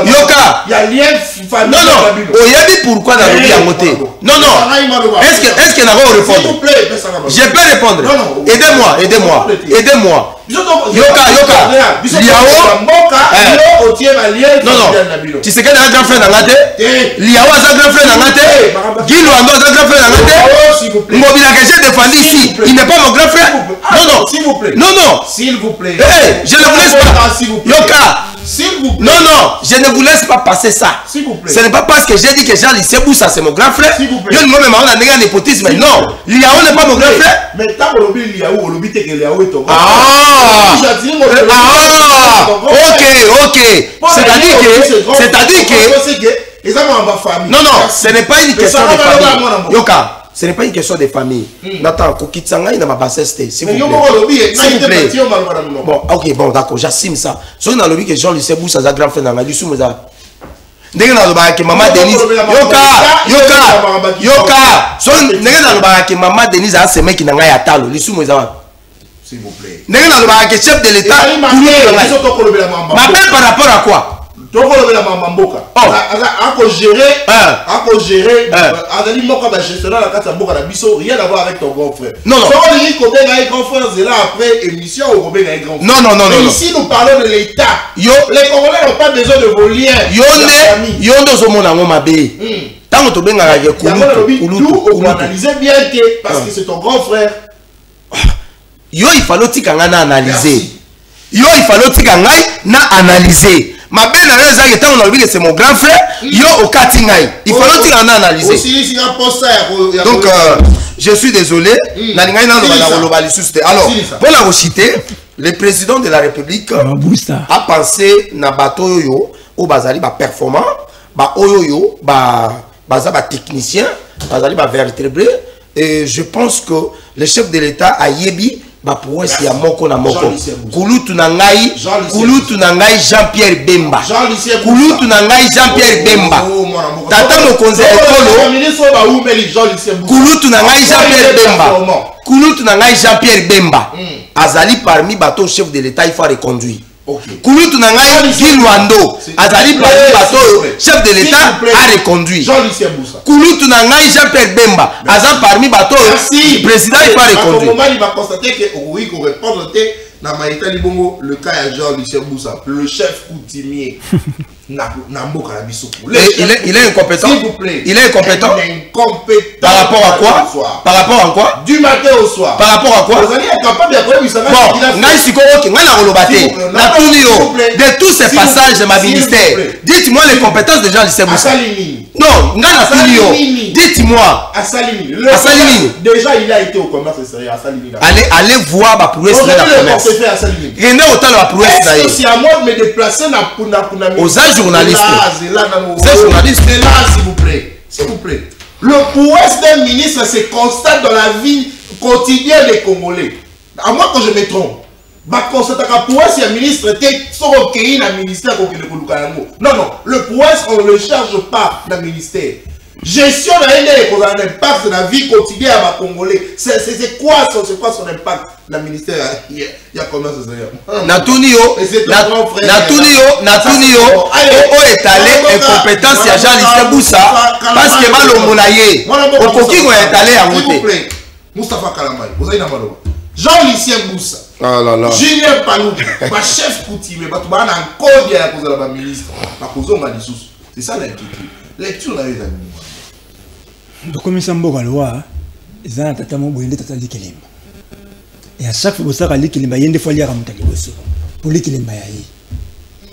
Speaker 2: Yoka.
Speaker 1: Il y a lien famille.
Speaker 2: Non. Oyebi pourquoi dans le Biamoté. Non. Est-ce que Naza va répondre?
Speaker 1: S'il vous plaît.
Speaker 2: Je peux répondre. Aidez-moi. Yoka. Non. Tu sais qu'elle a un grand frère dans la tête. Liao a un grand frère dans la tête. Guy Luando a un grand frère dans la tête. Mobila que j'ai défendu ici, il n'est pas mon grand frère. Non.
Speaker 1: S'il vous plaît.
Speaker 2: Non.
Speaker 1: S'il vous plaît.
Speaker 2: Je ne vous laisse pas. Yoka.
Speaker 1: S'il vous plaît.
Speaker 2: Non, je ne vous laisse pas passer ça.
Speaker 1: S'il vous plaît.
Speaker 2: Ce n'est pas parce que j'ai dit que Jean Lycée Boussa c'est mon grand frère.
Speaker 1: S'il vous plaît.
Speaker 2: Je ne me mets pas en népotisme. Non, Liao n'est pas mon grand frère.
Speaker 1: Mais tant que Liao, le but est que Liao est ton grand
Speaker 2: frère. Ok. C'est-à-dire que non, ce n'est pas une question de famille. Yoka. Ce n'est pas une question de famille. Nathan, Kokitsanga, il n'a pas passé. S'il vous plaît. Bon, ok, d'accord, j'assume ça. Si on a le que Jean Lycée Boussa, ça grand frère, on a dit sous ça. Dès que maman Denise, Yoka, si maman Denise a ce mec qui n'a pas talo, les sous
Speaker 1: s'il vous plaît.
Speaker 2: Dès que chef de l'État, m'appelle par rapport à quoi?
Speaker 1: Donc on la mamboka. A gérer Adali Moka ba gestionnaire la carte Mboka la biso rien à voir avec ton grand frère.
Speaker 2: Non.
Speaker 1: So on dit qu'on est grand frère c'est là après émission au Robin est grand frère.
Speaker 2: Non.
Speaker 1: Mais ici nous parlons de l'État. Les Congolais n'ont pas besoin de vos liens.
Speaker 2: Yondo zo mona ngoma be. Tant que benga la
Speaker 1: Kulu analyser bien parce que c'est ton grand frère.
Speaker 2: Yo il fallait tikanga analyser. Yo il fallait tikanga na analyser. Ma belle analyse que on a vu que c'est mon grand frère. Yo au katingai. Il fallait tikanga na analyser. Donc je suis désolé. Alors pour la reciter, le président de la République a pensé na bato yo au bazali ba performant, ba oyoyo, ba technicien, bazali ba vertébré. Et je pense que le chef de l'État a yebi ba pour esi ya moko na moko. Kulutu na ngai Jean-Pierre Bemba. Kulutu na ngai Jean-Pierre Bemba. Tata mokonzi ekolo. Kulutu na ngai Jean-Pierre Bemba. Kulutu na ngai Jean-Pierre Bemba. Azali parmi bateau chef de l'État il faut reconduire. Kulutu na ngai Guy Luando azali parmi bateau chef de l'État a reconduit. Kulutu na ngai Jean-Pierre Bemba azali parmi bateau président il faut reconduire.
Speaker 1: Il va constater que oui qu'on répond na Maïta Libongo le cas à Jean-Lucien Boussa le chef coutumier Namboka la Bissoukou.
Speaker 2: Il est incompétent.
Speaker 1: S'il vous plaît.
Speaker 2: Il est incompétent.
Speaker 1: Par
Speaker 2: rapport à quoi? Par rapport à quoi?
Speaker 1: Du matin au soir.
Speaker 2: Par rapport à quoi?
Speaker 1: Vous allez être capable de ça.
Speaker 2: Bon, de tous ces passages de ma ministère, dites-moi les compétences de Jean-Lucien Boussa. Non, dites-moi.
Speaker 1: Assalini. Déjà, il a été au commerce à Salini.
Speaker 2: Allez voir ma prouesse de la commerce.
Speaker 1: C'est à moi de me déplacer
Speaker 2: aux journalistes.
Speaker 1: C'est là, s'il vous plaît. S'il vous plaît. Le prouesse d'un ministre se constate dans la vie quotidienne des Congolais. À moi, quand je me trompe, le prouesse, il y a un ministre qui est dans le ministère. Non, le prouesse, on ne le charge pas dans le ministère. Gestion de l'impact de la vie quotidienne à Congolais. C'est quoi son impact dans le ministère? Il y a comment ça se
Speaker 2: Natunio, est allé incompétence à Jean-Lucien Boussa parce que Malomounaye, au Koki est allé à monter.
Speaker 1: Moustapha Kalamay, vous avez Jean-Lucien Boussa, Julien Palou, ma chef coutumier, tu vas en code à cause de la ministre, à cause de la sous. C'est ça l'inquiétude. Lecture dans les amis.
Speaker 3: Donc, comme ça, on va ils ont tata moboyende tata likelemba. Et à chaque fois que ça likelemba, il y a des fois il y a ramta liboso. Pour likelemba yayi.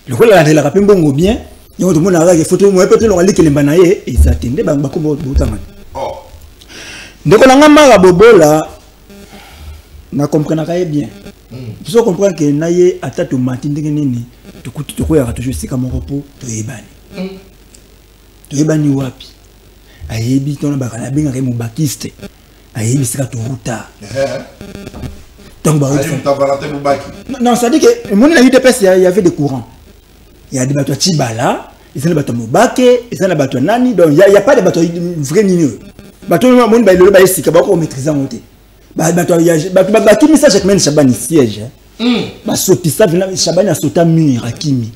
Speaker 3: Le quoi la la rapembo ngo bien, il y a tout le monde a des photos moi peut-être on likelemba na ye et ça tende ba ko botanga.
Speaker 1: Oh.
Speaker 3: Donc on a mara bobola na comprendre ka bien. Tu sais comprendre que na ye atatu matinde nini tukuti to koya toujours sika moko po to yebani. To yebani wapi? Ayebi tona bakana benga ke mubakiste aïe c'est tout ruta donc bah non ça dit que mon UDPS il y avait des courants il y a des bateaux Tibala ils ont des bateaux Mobake ils ont des bateaux Nani donc il y a pas de bateaux vrai ni bateau mon ba le ba ici ka ba ko maîtriser monter bateau il y a bateau qui message avec Chabani siège ba sotisa Chabani a sauté mur akimi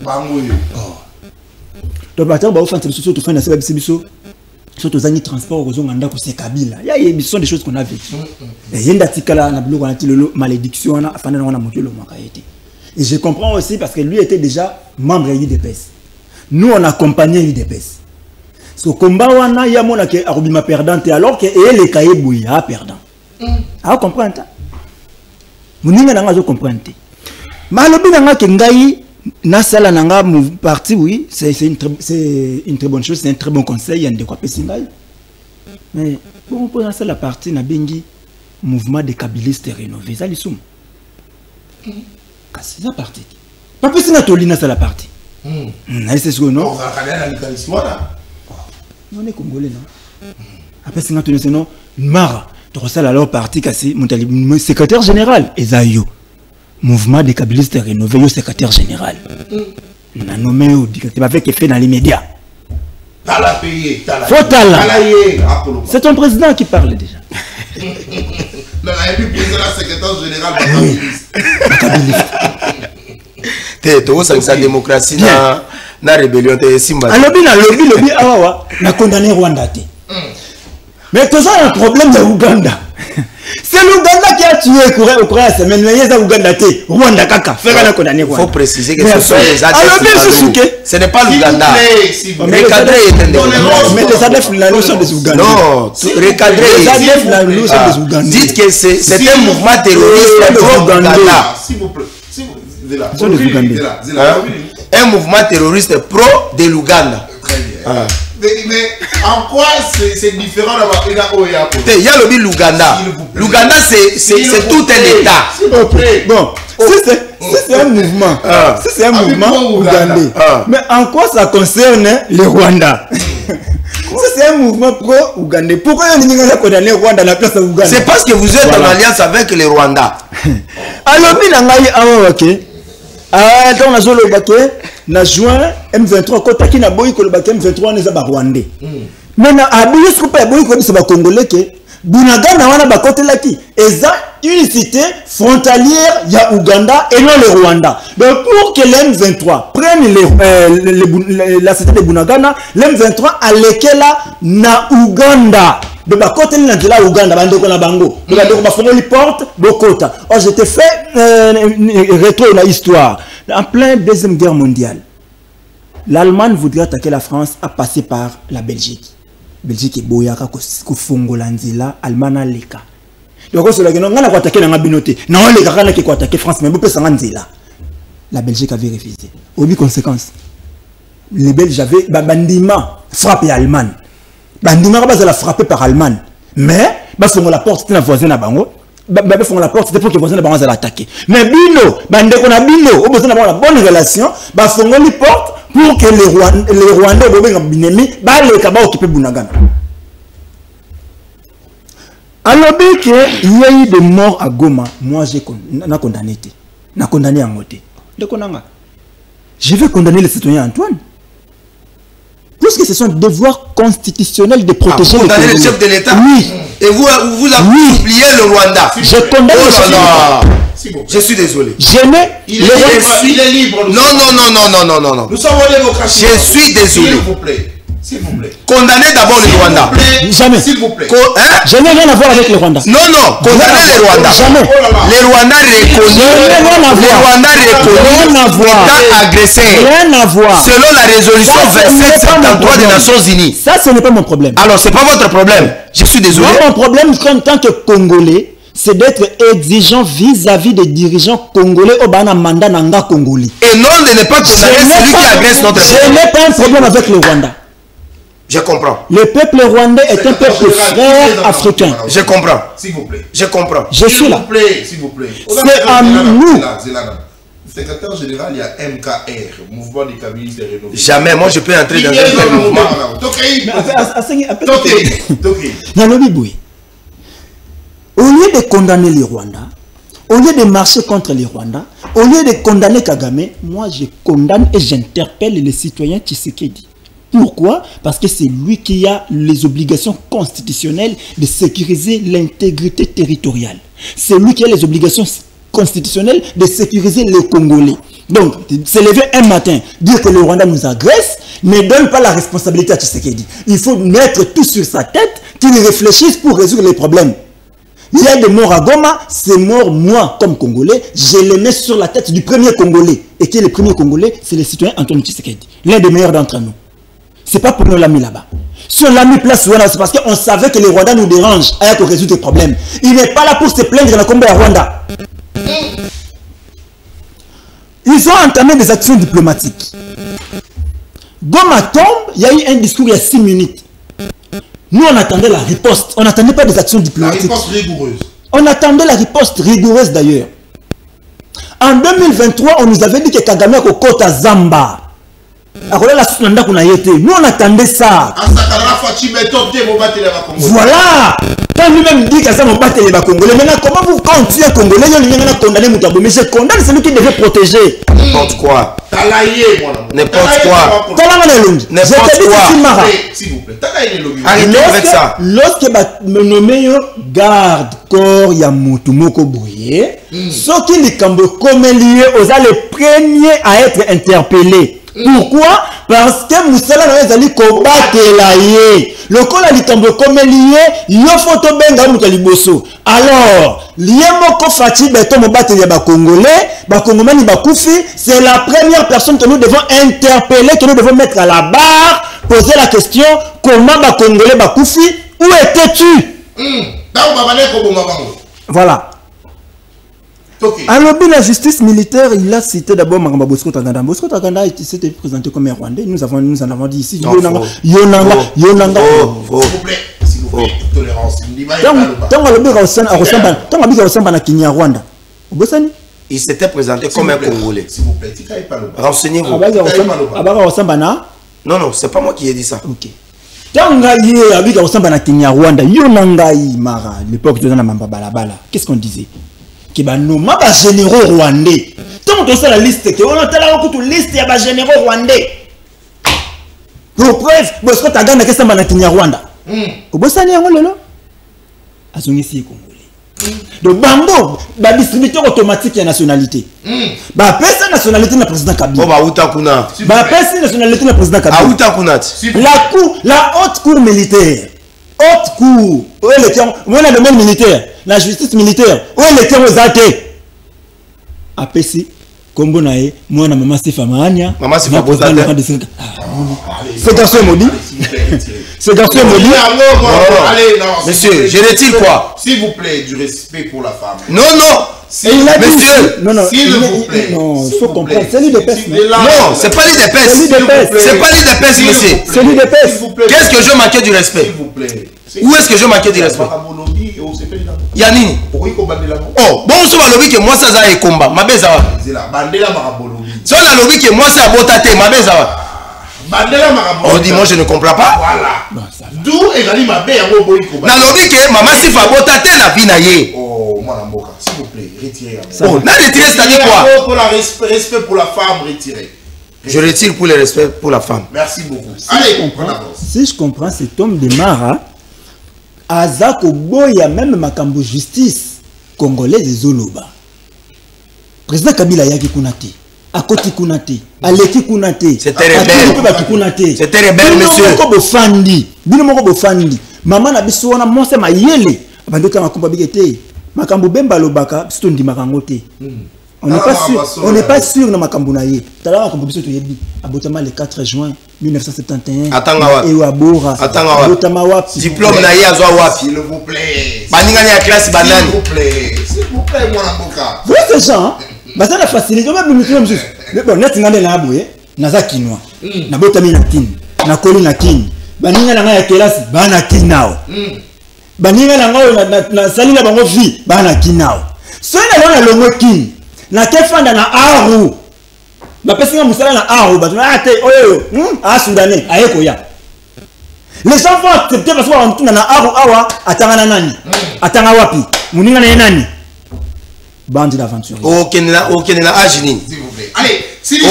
Speaker 3: donc bateau ba offre surtout fin na biso surtout zani transport aux nganda ko c'est Kabila il y a des choses qu'on a vécues et yenda tikala na biloko na tilolo malédiction na afana na moto le mwaka été et je comprends aussi parce que lui était déjà membre de l'UDPS nous on accompagnait l'UDPS ce combat wana ya mona ke arubima perdante alors que ele kaye bouya perdant ah comprendre muninga nanga je comprendre malobi nanga ke ngai na sala nanga parti oui c'est une très bonne chose c'est un très bon conseil y a de quoi pesingai mais bon pour ça la partie na bengi mouvement des kabylistes rénové ça lisum kasi ça partie pas pesinga tolina ça la partie c'est ce que non on est congolais non après c'est quand on non mara to ça alors parti kasi mon secrétaire général Ezayo mouvement des kabylistes rénové au secrétaire général on a nommé au directeur avec effet dans les médias
Speaker 1: t'as payé
Speaker 3: c'est ton président qui parle déjà
Speaker 1: non il y a plus la secrétaire général
Speaker 2: t'es sa démocratie na rébellion t'es simba
Speaker 3: lobby awa na condamné Rwanda mais tout ça un problème de Ouganda. C'est l'Ouganda qui a tué au courant de la semaine. Mais il y a Ouganda qui Rwanda kaka.
Speaker 2: Il faut préciser que ce sont les adeptes. Ce n'est pas l'Ouganda. Recadrer est indépendant.
Speaker 3: Mais les adeptes là, nous sommes des Ougandais.
Speaker 2: Non, recadrer.
Speaker 3: Les adeptes là, nous sommes des Ougandais.
Speaker 2: Dites que c'est un mouvement terroriste pro-Ouganda.
Speaker 1: S'il vous plaît.
Speaker 3: Ils sont des Ougandais.
Speaker 2: Un mouvement terroriste pro de l'Ouganda.
Speaker 1: Très bien. Mais en quoi c'est différent d'avoir une OEA?
Speaker 2: Il y a le l'Ouganda. L'Ouganda, c'est tout un État.
Speaker 3: Bon, c'est un mouvement. C'est un mouvement ougandais. Mais en quoi ça concerne les Rwandais? C'est un mouvement pro-ougandais. Pourquoi on a condamné Rwanda à la place de Ouganda?
Speaker 2: C'est parce que vous êtes en alliance avec les Rwandais.
Speaker 3: Alors, dans la zone na juin M23 kota ki na boyi ko le M23 neza ba Rwandais. Maintenant abuye ce pa boyi ko se ba congolais ke Bunagana wana ba kotela ki eza unicité frontalière ya Ouganda et non le Rwanda. Donc pour que l'M23 prenne la cité de Bunagana, l'M23 alekela na Ouganda. De ba côté na la Ouganda bandeko na bango. De ba ba fongoli porte bokota. Oh je te fais rétro la histoire. En pleine deuxième guerre mondiale, l'Allemagne voudrait attaquer la France à passer par la Belgique. Belgique est boyaka ko fongola nzela Allemagne leka. Donc c'est là que on a attaquer na binoté. Non les gars qui attaquer France mais peut sanga nzela. La Belgique avait refusé. Au bout conséquence, les Belges avaient bandima frappé Allemagne. Bandima ba la frappé par Allemagne. Mais ba fongola porte c'était la voisine à bango. Bah font la porte c'était pour que les voisins de attaquer. Mais bino, bande qu'on a bino, au besoin d'avoir la bonne relation, bah font les portes pour que les Rwandais au binemi, bah les kaba occuper Bunagana. Alors bien que il y a eu des morts à Goma, moi j'ai condamné, n'a condamné à moté. De konanga. Je vais condamner les citoyens Antoine. Puisque ce sont des devoirs constitutionnels de protéger les
Speaker 2: condamner le chef de l'État.
Speaker 3: Oui.
Speaker 2: Et vous avez oublié le Rwanda.
Speaker 3: Je condamne le chef de l'État.
Speaker 2: Je suis désolé.
Speaker 1: Il est libre.
Speaker 2: Non.
Speaker 1: Nous sommes en démocratie.
Speaker 2: Je suis désolé.
Speaker 1: S'il vous plaît. S'il vous plaît.
Speaker 2: Condamnez d'abord le Rwanda.
Speaker 3: Jamais.
Speaker 1: S'il vous plaît.
Speaker 3: Je n'ai rien à voir avec le Rwanda.
Speaker 2: Non. Condamnez le Rwanda.
Speaker 3: Jamais.
Speaker 2: Les Rwandais reconnus l'État agressé.
Speaker 3: Rien à voir.
Speaker 2: Selon la résolution 2773 des Nations Unies.
Speaker 3: Ça, ce n'est pas mon problème.
Speaker 2: Alors, ce n'est pas votre problème. Je suis désolé.
Speaker 3: Moi, mon problème, en tant que Congolais, c'est d'être exigeant vis-à-vis des dirigeants congolais au bana mandat nanga congolais.
Speaker 2: Et non de ne pas condamner celui qui agresse notre pays.
Speaker 3: Je n'ai pas un problème avec le Rwanda.
Speaker 2: Je comprends.
Speaker 3: Le peuple rwandais est un peuple frère africain.
Speaker 2: Je comprends.
Speaker 1: S'il vous plaît.
Speaker 2: Je comprends.
Speaker 3: Je suis là.
Speaker 1: S'il vous plaît.
Speaker 3: C'est à nous.
Speaker 1: Secrétaire général, il y a MKR, mouvement des kabylistes rénovés.
Speaker 2: Jamais, moi je peux entrer dans un mouvement.
Speaker 3: lieu de condamner les Rwandais, au lieu de marcher contre les Rwandais, au lieu de condamner Kagame, moi je condamne et j'interpelle les citoyens Tshisekedi. Pourquoi? Parce que c'est lui qui a les obligations constitutionnelles de sécuriser l'intégrité territoriale. C'est lui qui a les obligations constitutionnelles de sécuriser les Congolais. Donc, se lever un matin, dire que le Rwanda nous agresse, ne donne pas la responsabilité à Tshisekedi. Il faut mettre tout sur sa tête, qu'il réfléchisse pour résoudre les problèmes. Il y a des morts à Goma, c'est mort, moi, comme Congolais, je les mets sur la tête du premier Congolais. Et qui est le premier Congolais? C'est le citoyen Antoine Tshisekedi, l'un des meilleurs d'entre nous. C'est pas pour nous l'a mis là-bas. Si on l'a mis place Rwanda, c'est parce qu'on savait que les Rwandais nous dérangent à résoudre les problèmes. Il n'est pas là pour se plaindre de la combat à Rwanda. Ils ont entamé des actions diplomatiques. Goma tombe, il y a eu un discours il y a 6 minutes. Nous, on attendait la riposte. On n'attendait pas des actions diplomatiques.
Speaker 1: La riposte rigoureuse.
Speaker 3: On attendait la riposte rigoureuse d'ailleurs. En 2023, on nous avait dit que Kagame a Kota Zamba. Nous, on attendait ça. Voilà. Quand lui-même dit que ça m'a battu les Congolais, maintenant, comment vous continuez Congolais, vous condamné Moutabo? Mais je condamne celui qui devait protéger.
Speaker 2: N'importe quoi. N'importe quoi.
Speaker 3: N'importe quoi.
Speaker 1: S'il vous plaît.
Speaker 2: Arrêtez avec ça.
Speaker 3: Lorsque me nommé garde corps ya Moutoumoko Bouye, ceux qui les cambo comme lié aux les premiers à être interpellés. Pourquoi? Parce que Moussala n'a pas combattre la yé. Le col a dit comme lié, il faut benga mutaliboso. Alors, lié moko fati beto mo battre les Congolais, Congolais bakoufi, c'est la première personne que nous devons interpeller, que nous devons mettre à la barre, poser la question comment Congolais bakoufi, où étais-tu? Voilà. Alors, la justice militaire, il a cité d'abord Magamba Bosco Taganda. Bosco Taganda s'était présenté comme un Rwandais. Nous en avons dit ici. Yonanga.
Speaker 1: S'il vous plaît, tolérance.
Speaker 2: Il s'était présenté comme un Congolais.
Speaker 1: S'il vous plaît,
Speaker 2: renseignez-vous. Non, non, c'est pas moi qui ai dit ça.
Speaker 3: Ok. Qu'est-ce qu'on disait? Qui va nommer des généraux rwandais. Tant que c'est la liste, on a la liste, il y a des généraux rwandais. Pour preuve, parce que tu as gagné que ça m'a été Rwanda. Au Bossani, on est là. À son ici, Congolais. Donc, bango, le distributeur automatique de la nationalité. Bah, personne nationalité de président Kabila.
Speaker 2: Bah, Outakuna.
Speaker 3: Bah, personne nationalité de président Kabila.
Speaker 2: Outakuna.
Speaker 3: La haute cour militaire. Haute cour. Où est le terme? Où est le domaine militaire? La justice militaire. Où est le terme aux athées? APC. Kombo nae, moi na maman Sifa Mahania.
Speaker 2: Maman Sifa Botate.
Speaker 3: Ce garçon est maudit. Ce garçon est maudit.
Speaker 1: Allez, non.
Speaker 2: Monsieur, je retire quoi?
Speaker 1: S'il vous plaît, du respect pour la femme.
Speaker 2: Non, non. Monsieur,
Speaker 3: non,
Speaker 1: s'il vous plaît.
Speaker 3: Non, il faut comprendre. C'est lui de peste.
Speaker 2: Non, c'est pas lui de peste. C'est pas lui de peste, monsieur.
Speaker 3: C'est lui de peste.
Speaker 2: Qu'est-ce que je manquais du respect?
Speaker 1: S'il vous plaît.
Speaker 2: Où est-ce que je manquais du respect? Yanni. Oh, bon, sur le lobby que moi ça a combat. Ma bezawa. Sur le lobby que moi ça a botaté. Ma bezawa. On dit moi je ne comprends pas.
Speaker 1: Voilà. D'où est allé ma belle à Boboïko.
Speaker 2: Na lobby que maman si fa botaté na vinaye.
Speaker 1: Oh, moi Mboka, s'il vous plaît, retirez.
Speaker 2: Oh, na retiré c'est-à-dire quoi?
Speaker 1: Pour le respect pour la femme, retirez.
Speaker 2: Je retire pour le respect pour la femme.
Speaker 1: Merci beaucoup. Allez,
Speaker 3: si je comprends cet homme de Mara, Azako Boya même Makambo justice congolaise de Zoloba. Président Kabila Yaki Kunati, Akoti Kunati, Aleki Kunati.
Speaker 2: C'était rebelle. C'était rebelle, monsieur.
Speaker 3: Bino moko bofandi. Maman na biso wana monse mayele. Abandoka makomba bigete. Makambo bemba lobaka biso ndi makangote. On n'est pas sûr de Makambo naye. Tala makambo biso to yebi. Abotama le 4 juin 1971.
Speaker 2: Atanga
Speaker 3: et Wabora.
Speaker 2: Abotama wapi. Diplôme naye azwa wapi.
Speaker 1: S'il vous plaît.
Speaker 2: Baninga ya classe banane.
Speaker 1: S'il vous plaît, moi Mboka.
Speaker 3: Vous ces gens, bah ça la facilité même nous juste. Mais bon, net ngane na aboué, naza kinwa. Na botami na kin. Na koli na kin. Baninga na ya classe bana kinao. Baninga na sali na bango vie bana kinao. Soina na longo kin. Na kefanda na aru. Ba pesinga musala na aru ba te oyo. Soudanais ayeko ya. Les gens vont accepter parce qu'on a awa atanga nani. Atanga wapi. Muninga na nani. Bande d'aventure.
Speaker 2: Ok na agini.
Speaker 1: S'il vous plaît. Allez, s'il
Speaker 2: y a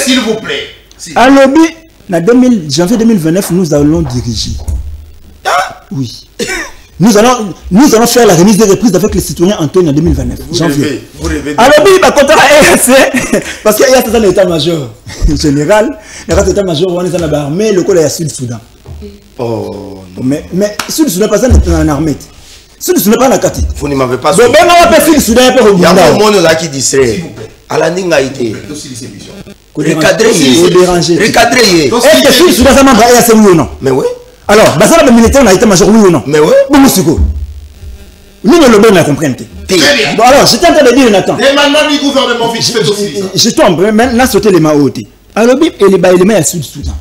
Speaker 1: s'il vous plaît.
Speaker 3: À lobby, janvier 2029, nous allons diriger. Oui. Nous allons faire la remise des reprises avec les citoyens Antoine en 2029. Janvier. Alors, oui, parce qu'il y a un état-major général, il y a un état-major où on est en armée, le col est à Sud-Soudan.
Speaker 2: Oh.
Speaker 3: Mais Sud-Soudan, pas ça, en armée. Sud-Soudan, pas la carte.
Speaker 2: Vous ne m'avez pas
Speaker 3: dit. Donc, on va faire Sud-Soudan, il y a un
Speaker 2: monde là qui distrait. À la ligne a été. Recadré.
Speaker 3: Est-ce que Sud-Soudan, ça m'a braillé à ce ou non?
Speaker 2: Mais oui.
Speaker 3: Alors, le militaire n'a été major, oui ou non?
Speaker 2: Mais oui.
Speaker 3: Bon, monsieur, nous ne le bon, comprendre.
Speaker 1: Très bien.
Speaker 3: Bon, alors, j'étais en train de dire, Nathan.
Speaker 1: Et maintenant, le gouvernement vite fait aussi.
Speaker 3: Je tombe, maintenant, sauter les mains hautes. Alors, et les mains à Sud-Soudan.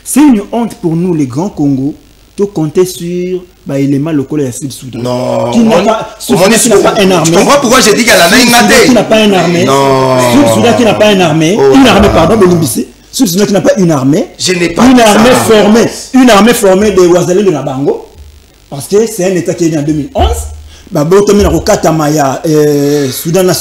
Speaker 3: C'est une honte pour nous, les grands Congo, de compter sur les mains locaux à Sud-Soudan.
Speaker 2: Non.
Speaker 3: Qui n'a pas un armée.
Speaker 2: Tu comprends pourquoi j'ai dit qu'elle a une armée?
Speaker 3: Qui n'a pas une armée.
Speaker 2: Non.
Speaker 3: Sud-Soudan qui n'a pas une armée. Une armée, pardon, de l'Imbissé. Sud-Soudan qui n'a pas une armée.
Speaker 2: Je n'ai pas
Speaker 3: une armée formée de Ouazalé de Nabango. Parce que c'est un état qui est né en 2011. Soudan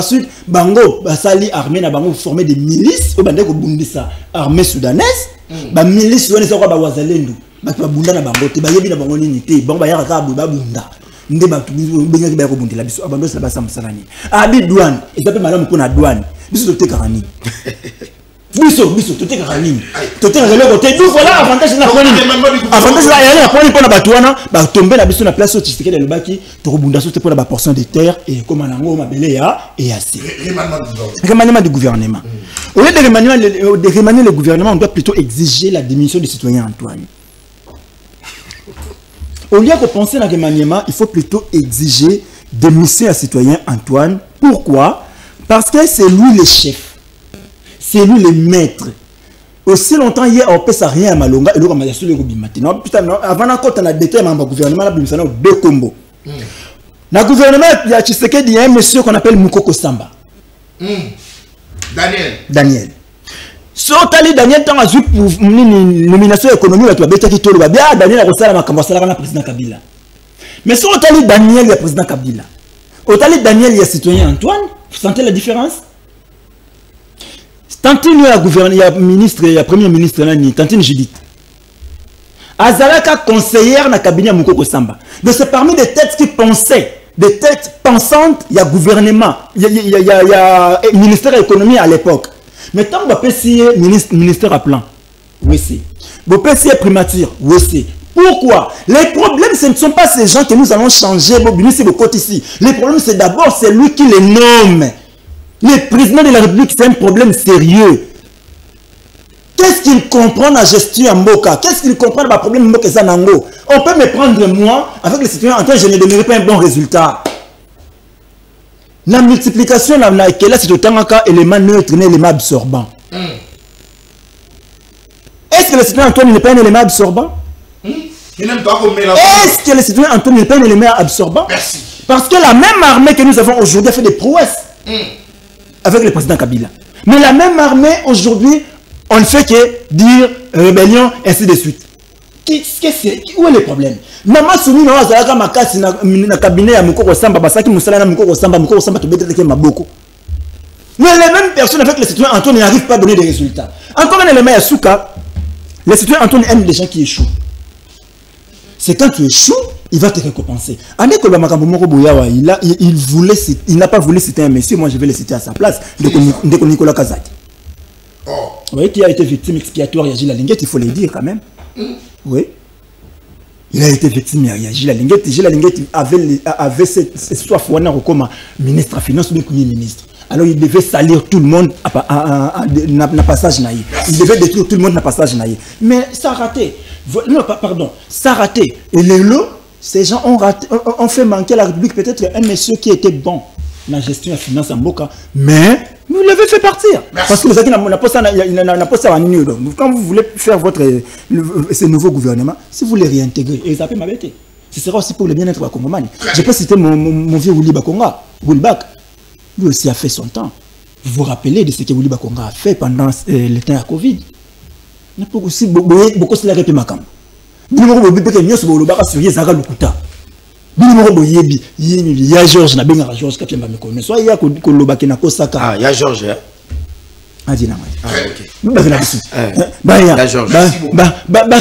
Speaker 3: sud Bango basali armée na bango formé des milices au bande ko bundisa armée soudanaise ba milice wana ça ko ba Ouazalendo ba bunda na bango te ba yebi na bango nini te bango ba yaka ka ba bunda nde ba tu benga ba ko bundela biso abando ça ba samsalani abi douane et ça peut malamu ko na douane biso te karani biso te karani te karani côté donc voilà avantage na quoi avantage là il y a pour na batuana ba tomber na biso na place au tisike de lobaki to bunda so te pour la portion de terre et comme nango mabele ya et assez remaniement du gouvernement au lieu de remanier le gouvernement on doit plutôt exiger la démission du citoyen Antoine. Au lieu de penser à remaniement, il faut plutôt exiger démission à citoyen Antoine. Pourquoi? Parce que c'est lui le chef. C'est lui le maître. Aussi longtemps, hier, on ne peut rien à Malonga. Et donc, on a dit maintenant, avant qu'on ait déterminé le gouvernement, on a deux combos. Dans le gouvernement, il y a un monsieur qu'on appelle Moukoko Samba. Daniel. So tali Daniel tant azu pour nomination économique la bête qui tolo bien Daniel a reçu la campagne la président Kabila. Mais so tali Daniel le président Kabila. Au tali Daniel le citoyen Antoine, vous sentez la différence? Tantine la gouverneur, ministre, la premier ministre nani, Tantine Judith. Azalaka conseillère na cabinet Moukoko Samba. Donc c'est parmi les têtes qui pensaient, des têtes pensantes, il y a gouvernement, il y a ministère de l'économie à l'époque. Mais tant que vous ministère à plan, oui c'est. Vous pouvez primature, oui c'est. Pourquoi? Les problèmes, ce ne sont pas ces gens que nous allons changer. Les problèmes, c'est d'abord celui qui les nomme. Le président de la République, c'est un problème sérieux. Qu'est-ce qu'il comprend dans la gestion en Mboka? Qu'est-ce qu'il comprend dans le problème de Mboka Zanango? On peut me prendre moi, avec les citoyens, en tant que je ne donnerai pas un bon résultat. La multiplication, c'est autant qu'un élément neutre, un élément absorbant. Est-ce que le citoyen Antoine n'est pas un élément absorbant? Est-ce que le citoyen Antoine n'est pas un élément absorbant?
Speaker 1: Merci.
Speaker 3: Parce que la même armée que nous avons aujourd'hui a fait des prouesses avec le président Kabila. Mais la même armée aujourd'hui, on ne fait que dire rébellion, ainsi de suite. Où est le problème? Maman Soumi na wazalaka makasi na cabinet ya Moukoko Samba basaki musala na Moukoko Samba to betete maboko. Mais les mêmes personnes avec les citoyens Antoine n'arrivent pas à donner des résultats. Encore un élément à Souka, les citoyens Antoine aiment les gens qui échouent. C'est quand tu échoues, il va te récompenser. Il n'a pas voulu citer un monsieur, moi je vais le citer à sa place, de Nicolas Kazaki. Vous voyez qui a été victime expiatoire, il y a Gilles Linguette, il faut le dire quand même. Oui. Il a été victime, il y a Gilles Linguette. Gilles Linguette avait cette soif comme ministre des Finances ou premier ministre. Alors il devait salir tout le monde à passage naïe. Il devait détruire tout le monde à passage naïe. Mais ça a raté. Non, pardon, ça a raté. Et les lots, ces gens ont fait manquer à la République peut-être un monsieur qui était bon dans la gestion de la finance en Boka, mais vous l'avez fait partir. Merci. Parce que vous avez pas ça. Quand vous voulez faire ce nouveau gouvernement, si vous les réintégrez, et ça peut m'arrêter. Ce sera aussi pour le bien-être de la Congomanie. Je peux citer mon vieux Willy Bakonga, Wilbak. Lui aussi a fait son temps. Vous vous rappelez de ce que Bouliba Konga a fait pendant le temps de Covid? Il n'y a pas aussi beaucoup de répétitions macam. Bouliba Konga a fait Bouliba Konga Zara Lukuta. Bouliba Konga il y a Georges na benga Georges qui me connaît. Soit il y a Koloba qui na Kosaka.
Speaker 2: Ah, il y a Georges.
Speaker 3: Ah, dis-moi.
Speaker 2: Ah, ok.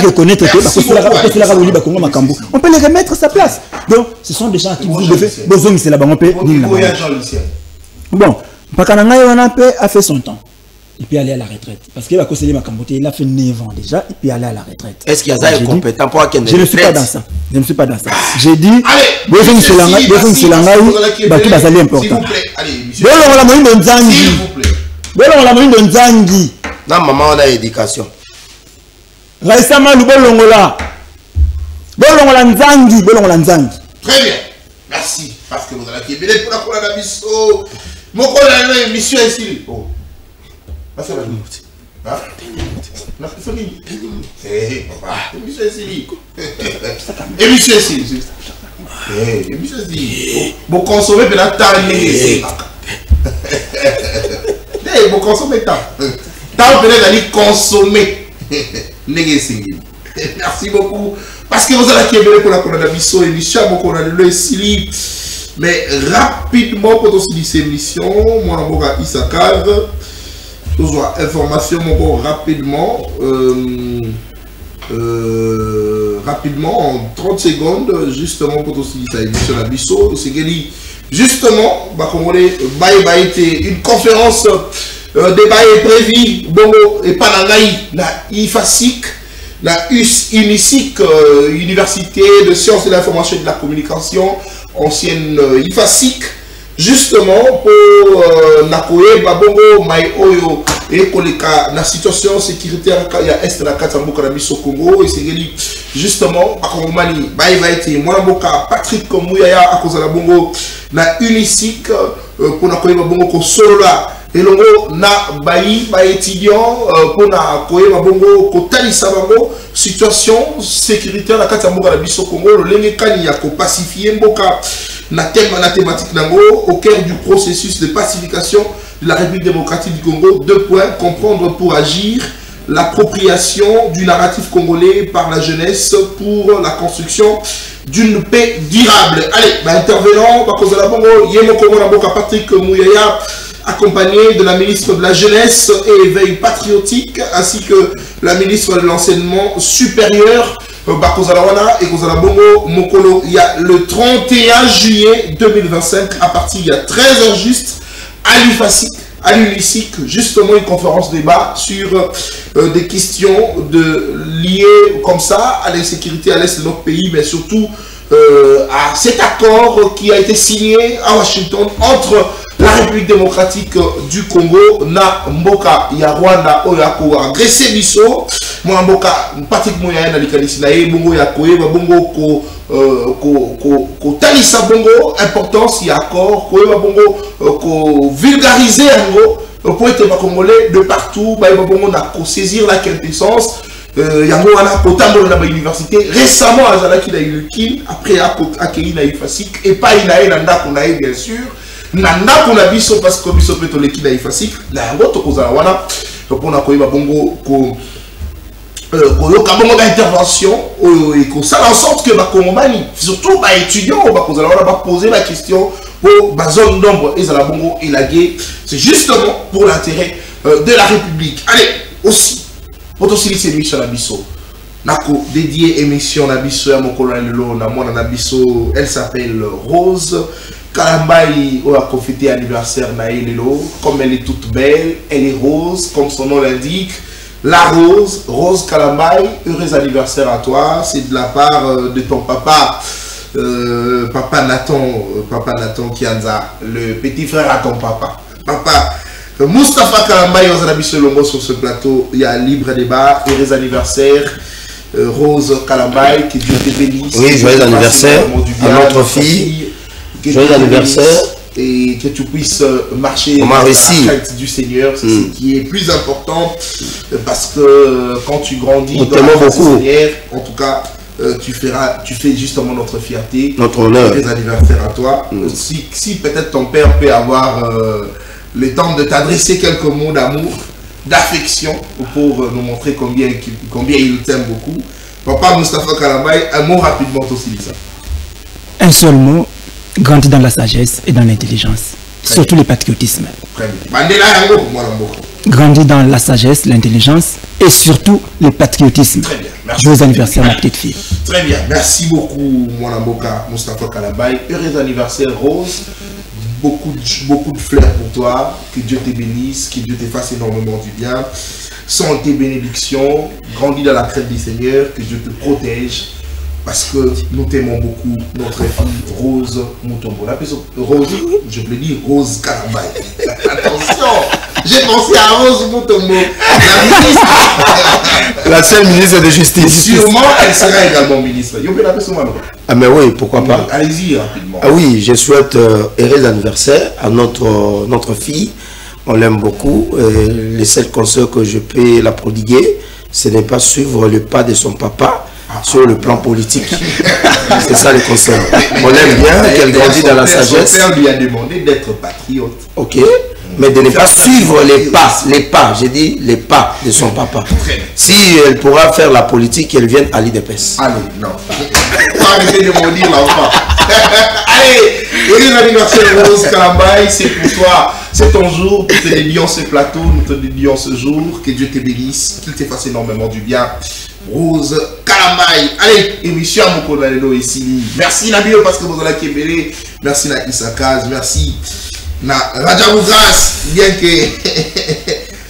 Speaker 3: Reconnaître que Bouliba Konga Makambo. On peut les remettre à sa place. Donc, ce sont des gens qui vous devez besoin c'est là-bas on peut. Bon. Pakananga a fait son temps. Il peut aller à la retraite. Parce qu'il a conseillé Makambote, il a fait 9 ans déjà, il peut aller à la retraite.
Speaker 2: Est-ce qu'il y a un compétent pour qu'il
Speaker 3: Je ne suis pas dans ça. Je ne suis pas dans ça. J'ai dit, besoin de c'est important.
Speaker 1: S'il vous plaît.
Speaker 2: Non, maman, on a éducation.
Speaker 3: Récemment, le bolongola. Bolongola nzangi. Bolongola nzangi.
Speaker 1: Très bien. Merci. Parce que vous allez qui est pour la couleur d'abisso. Mon collègue, émission ici. Oh. Passez la minute. Hein? La famille. Eh, papa. Émission ici. Émission ici. Émission ici. Bon, consommer, puis la taille. Eh, bon, consommer, tant. Tant, peut-être, d'aller consommer. Merci beaucoup. Parce que vous allez qui est pour la couleur d'abisso. Émission, mon collègue, ici. Mais rapidement, pour aussi cette émission, moi, je suis Issakar. Toujours information, rapidement. Rapidement, en 30 secondes, justement, pour aussi cette émission à Bisso. C'est justement, une conférence débat est prévue. Bon, et pas la IFASIC, la UNISIC, Université de Sciences et de l'Information et de la Communication. Ancienne IFASIC, justement pour Nakoye, Babongo, Mai Oyo, et Koleka, la situation sécuritaire il y a Est la Katamboka, la Bisso Congo, et c'est justement, à Kongomani, Baïvaïti, Mouamboka, Patrick Komouyaya, à cause de la Bongo, la UNISIC, pour Nakoye, Babongo, Kosolola, et l'ongo, na Baï, étudiant, pour Nakoye, Babongo, Kotalisa Bango, situation sécuritaire la Katamboka, la Bisso Congo, le Lengekani, Yako, pacifier Mboka, na thématique Nango, au cœur du processus de pacification de la République démocratique du Congo. 2 points, comprendre pour agir, l'appropriation du narratif congolais par la jeunesse pour la construction d'une paix durable. Allez, intervenant, à cause de la Bongo, Yemo Congo Naboka Patrick Mouyaya, accompagné de la ministre de la Jeunesse et Éveil Patriotique, ainsi que la ministre de l'Enseignement supérieur, Bakozalawana et Kozalabongo Mokolo. Il y a le 31 juillet 2025, à partir de 13h juste, à l'UFASIC, à l'UNISIC, justement une conférence débat sur des questions liées comme ça à l'insécurité à l'est de notre pays, mais surtout à cet accord qui a été signé à Washington entre la République démocratique du Congo, na Mboka ya Rwanda, Oyako, agressé Bisso, moi Mboka, Patrick Mouyaya, Nalikanisi, Bongo Yakoye, Bongo ko Talisa Bongo, importance, il y a accord, Bongo, ko vulgariser Ango, pour être congolais de partout, Bongo n'a qu'à saisir la quintessence. Yango wana kotambola na ba université récemment azalaki na Yulkin après accueilli na IFASIC et pas inae na ndako na bien sûr na ndako na biso parce que biso peto leki na IFASIC na yango tokozala wana pona koyeba bongo ko yoka bongo d'intervention et ko ça en sorte que ba Kongomani surtout ba étudiants ba kozala wana ba poser la question pour ba zone d'ombre ezala bongo élagué. C'est justement pour l'intérêt de la République. Allez, aussi pour aussi cette émission à Bisso, nako dédié émission à Bisso à mon colonel Lelo, na moi na Bisso, elle s'appelle Rose Kalambai. On a fêté anniversaire na Lelo, comme elle est toute belle, elle est rose, comme son nom l'indique. La Rose, Rose Kalambai, heureux anniversaire à toi. C'est de la part de ton papa, papa Nathan Kianza, le petit frère à ton papa. Papa Moustapha Kalambai, on a mis sur ce plateau, il y a un libre débat, heureux anniversaire, Rose Kalambai, que Dieu te bénisse.
Speaker 2: Oui, joyeux anniversaire à notre fille, joyeux anniversaire.
Speaker 1: Et que tu puisses marcher dans la crainte du Seigneur, c'est ce qui est plus important, parce que quand tu grandis dans la crainte du Seigneur, en tout cas, tu fais justement notre fierté,
Speaker 2: notre honneur.
Speaker 1: Heureux anniversaire à toi. Si peut-être ton père peut avoir le temps de t'adresser quelques mots d'amour, d'affection, pour nous montrer combien il t'aime beaucoup. Papa Moustapha Kalambay, un mot rapidement aussi, ça.
Speaker 3: Un seul mot, grandis dans la sagesse et dans l'intelligence. Surtout le patriotisme.
Speaker 1: Très bien.
Speaker 3: Grandis dans la sagesse, l'intelligence et surtout le patriotisme.
Speaker 1: Très bien. Merci.
Speaker 3: Joyeux anniversaire, ma petite fille.
Speaker 1: Très bien. Merci beaucoup, mon Amboka Moustapha Kalambay. Heureux anniversaire, Rose. Beaucoup de fleurs pour toi. Que Dieu te bénisse, que Dieu te fasse énormément du bien. Santé, bénédiction. Grandis dans la crainte du Seigneur. Que Dieu te protège. Parce que nous t'aimons beaucoup, notre fille Rose Mutombo. La personne Rose, je voulais dire Rose Kalambay. Attention, j'ai pensé à Rose Mutombo, la ministre.
Speaker 2: La seule ministre de justice.
Speaker 1: Sûrement, elle sera également ministre.
Speaker 2: Ah mais oui, pourquoi pas.
Speaker 1: Allez-y rapidement.
Speaker 2: Ah oui, je souhaite heureux anniversaire à notre fille. On l'aime beaucoup. Les seuls conseils que je peux la prodiguer, ce n'est pas suivre le pas de son papa. Sur le plan politique. C'est ça le conseil. On aime bien qu'elle grandisse dans la sagesse.
Speaker 1: Son père lui a demandé d'être patriote.
Speaker 2: Ok. Mais de ne pas suivre les pas, j'ai dit les pas de son papa. Si elle pourra faire la politique, qu'elle vienne à l'IDPS.
Speaker 1: Allez, non. Arrêtez de me dire l'enfant. Allez, heureux anniversaire Rose Kalambay, c'est pour toi. C'est ton jour, nous te dédions ce plateau, nous te dédions ce jour. Que Dieu te bénisse, qu'il te fasse énormément du bien. Rose Kalambay. Allez, émission à mon collègue ici. Merci Nabio parce que vous allez Kébélé. Merci na Isakaz. Merci na Rajabougas. Bien que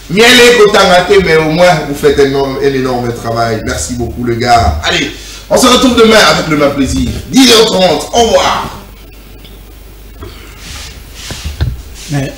Speaker 1: Miele Kotangate, mais au moins vous faites un énorme travail. Merci beaucoup les gars. Allez, on se retrouve demain avec le même plaisir. 10h30. Au revoir.
Speaker 3: Mais,